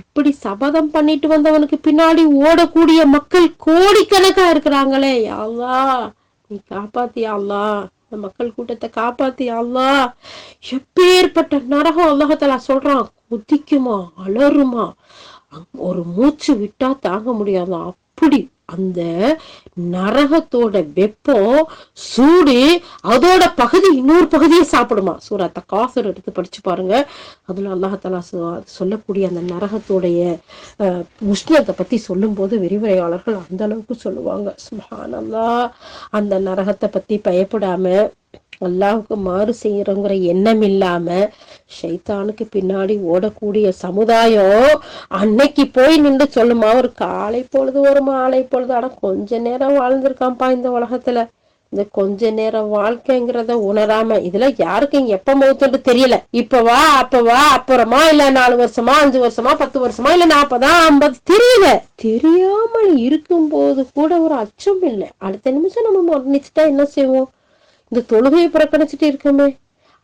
இப்படி சபதம் பண்ணிட்டு வந்தவனுக்கு பின்னாடி ஓடக்கூடிய மக்கள் கோடிக்கணக்கா இருக்கிறாங்களே, யா அல்லாஹ் நீ காப்பாத்தியா அல்லாஹ், இந்த மக்கள் கூட்டத்தை காப்பாத்தியா அல்லாஹ். எப்பேற்பட்ட நரகம் அல்லாஹ்தாலா சொல்றான், குதிக்குமா, அலறுமா, ஒரு மூச்சு விட்டா தாங்க முடியாதா. அப்படி அந்த நரகத்தோட வெப்பம், சூடு, அதோட பகுதி இன்னொரு பகுதியை சாப்பிடுமா. சூரா தகாசுர் எடுத்து படிச்சு பாருங்க. அதுல அல்லாஹாலா சொல்லக்கூடிய அந்த நரகத்தோடைய உஷ்ணத்தை பத்தி சொல்லும் போது விரிவுரையாளர்கள் அந்த அளவுக்கு சொல்லுவாங்க. சுப்ஹானல்லாஹ். அந்த நரகத்தை பத்தி பயப்படாம அல்லாஹுக்கு மாறு செய்யறோங்கிற எண்ணம் இல்லாம ஷைத்தானுக்கு பின்னாடி ஓடக்கூடிய சமுதாயம் அன்னைக்கு போய் நின்று சொல்லுமா, ஒரு காலை பொழுது ஒரு மாலை பொழுது, ஆனா கொஞ்ச நேரம் வாழ்ந்திருக்கான்ப்பா இந்த உலகத்துல. இந்த கொஞ்ச நேரம் வாழ்க்கைங்கிறத உணராம இதுல யாருக்கு எப்ப மௌத்துன்னு தெரியல. இப்பவா அப்பவா, அப்புறமா, இல்ல 4 வருஷமா, 5 வருஷமா, 10 வருஷமா, இல்ல 40, 50 தெரியல. தெரியாமல் இருக்கும் போது கூட ஒரு அச்சம் இல்லை. அடுத்த நிமிஷம் நம்ம மரணிச்சுட்டா என்ன செய்வோம்? இந்த தொழுகையை புறக்கணிச்சுட்டு இருக்கோமே.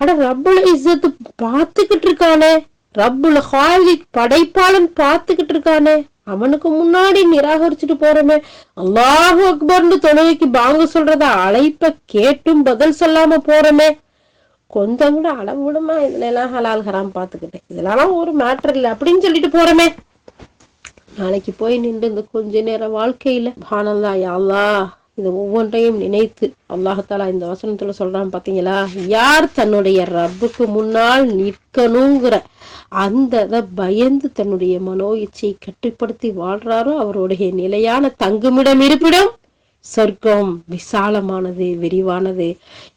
அட ரப்புல் இஸ்ஸத் பாத்துக்கிட்டு இருக்கானே, ரப்புல் ஹாலிக் படைப்பாளன் பாத்துக்கிட்டு இருக்கானே, அவனுக்கு முன்னாடி நிராகரிச்சுட்டு போறோமே. அல்லாஹு அக்பர்னு தொழுகைக்கு பாங்க சொல்றத அழைப்ப கேட்டும் பதில் சொல்லாம போறோமே. கொஞ்சம் கூட அளவு விடுமா, இதுல எல்லாம் ஹலால் ஹராம் பாத்துக்கிட்டேன், இதெல்லாம் ஒரு மேட்டர் இல்லை அப்படின்னு சொல்லிட்டு போறோமே. நாளைக்கு போய் நின்று இந்த கொஞ்ச நேரம் வாழ்க்கையில சுப்ஹானல்லாஹ் யா அல்லாஹ் இது ஒவ்வொன்றையும் நினைத்து அல்லாஹாலா இந்த வசனத்துல சொல்றான் பாத்தீங்களா, யார் தன்னுடைய ரப்புக்கு முன்னால் நிற்கணுங்கிற அந்த பயந்து தன்னுடைய மனோ இச்சையை கட்டுப்படுத்தி வாழ்றாரோ அவருடைய நிலையான தங்குமிடம் இருப்பிடம் சொர்க்கம், விசாலமானது, விரிவானது.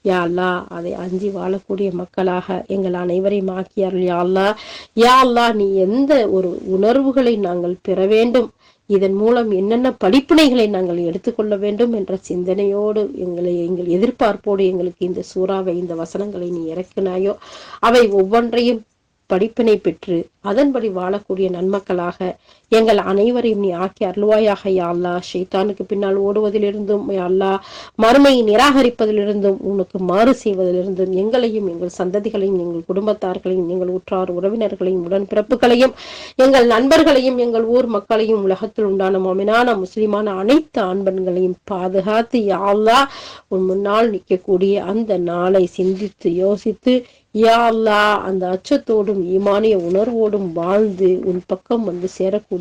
யா அல்லாஹ் அதை அஞ்சி வாழக்கூடிய மக்களாக எங்கள் அனைவரையும் ஆக்கியார்கள். யா அல்லாஹ், யா அல்லாஹ் நீ எந்த ஒரு உணர்வுகளை நாங்கள் பெற வேண்டும், இதன் மூலம் என்னென்ன படிப்பினைகளை நாங்கள் எடுத்துக்கொள்ள வேண்டும் என்ற சிந்தனையோடு எங்கள் எதிர்பார்ப்போடு எங்களுக்கு இந்த சூறாவை, இந்த வசனங்களை நீ இறக்கினாயோ அவை ஒவ்வொன்றையும் படிப்பினை பெற்று அதன்படி வாழக்கூடிய நன்மக்களாக எங்கள் அனைவரையும் நீ ஆக்கி அருள்வாயாக. யா அல்லாஹ், ஷைத்தானுக்கு பின்னால் ஓடுவதிலிருந்தும், யா அல்லாஹ் மறுமையை நிராகரிப்பதிலிருந்தும், உனக்கு மாறு செய்வதிலிருந்தும் எங்களையும் எங்கள் சந்ததிகளையும் எங்கள் குடும்பத்தார்களையும் எங்கள் உற்றார் உறவினர்களையும் உடன்பிறப்புகளையும் எங்கள் நண்பர்களையும் எங்கள் ஊர் மக்களையும் உலகத்தில் உண்டான மொமினான முஸ்லிமான அனைத்து ஆண்பெண்களையும் பாதுகாத்து யா அல்லாஹ் உன் முன்னால் நிற்கக்கூடிய அந்த நாளை சிந்தித்து யோசித்து யா அல்லாஹ் அந்த அச்சத்தோடும் ஈமானிய உணர்வோடும் வாழ்ந்து உன் பக்கம் வந்து சேரக்கூடிய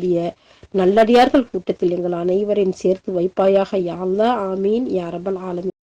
நல்லடியார்கள் கூட்டத்தில் எங்கள் அனைவரையும் சேர்த்து வைப்பாயாக. யா அல்லாஹ். ஆமீன் யா ரப்பல் ஆலமீன்.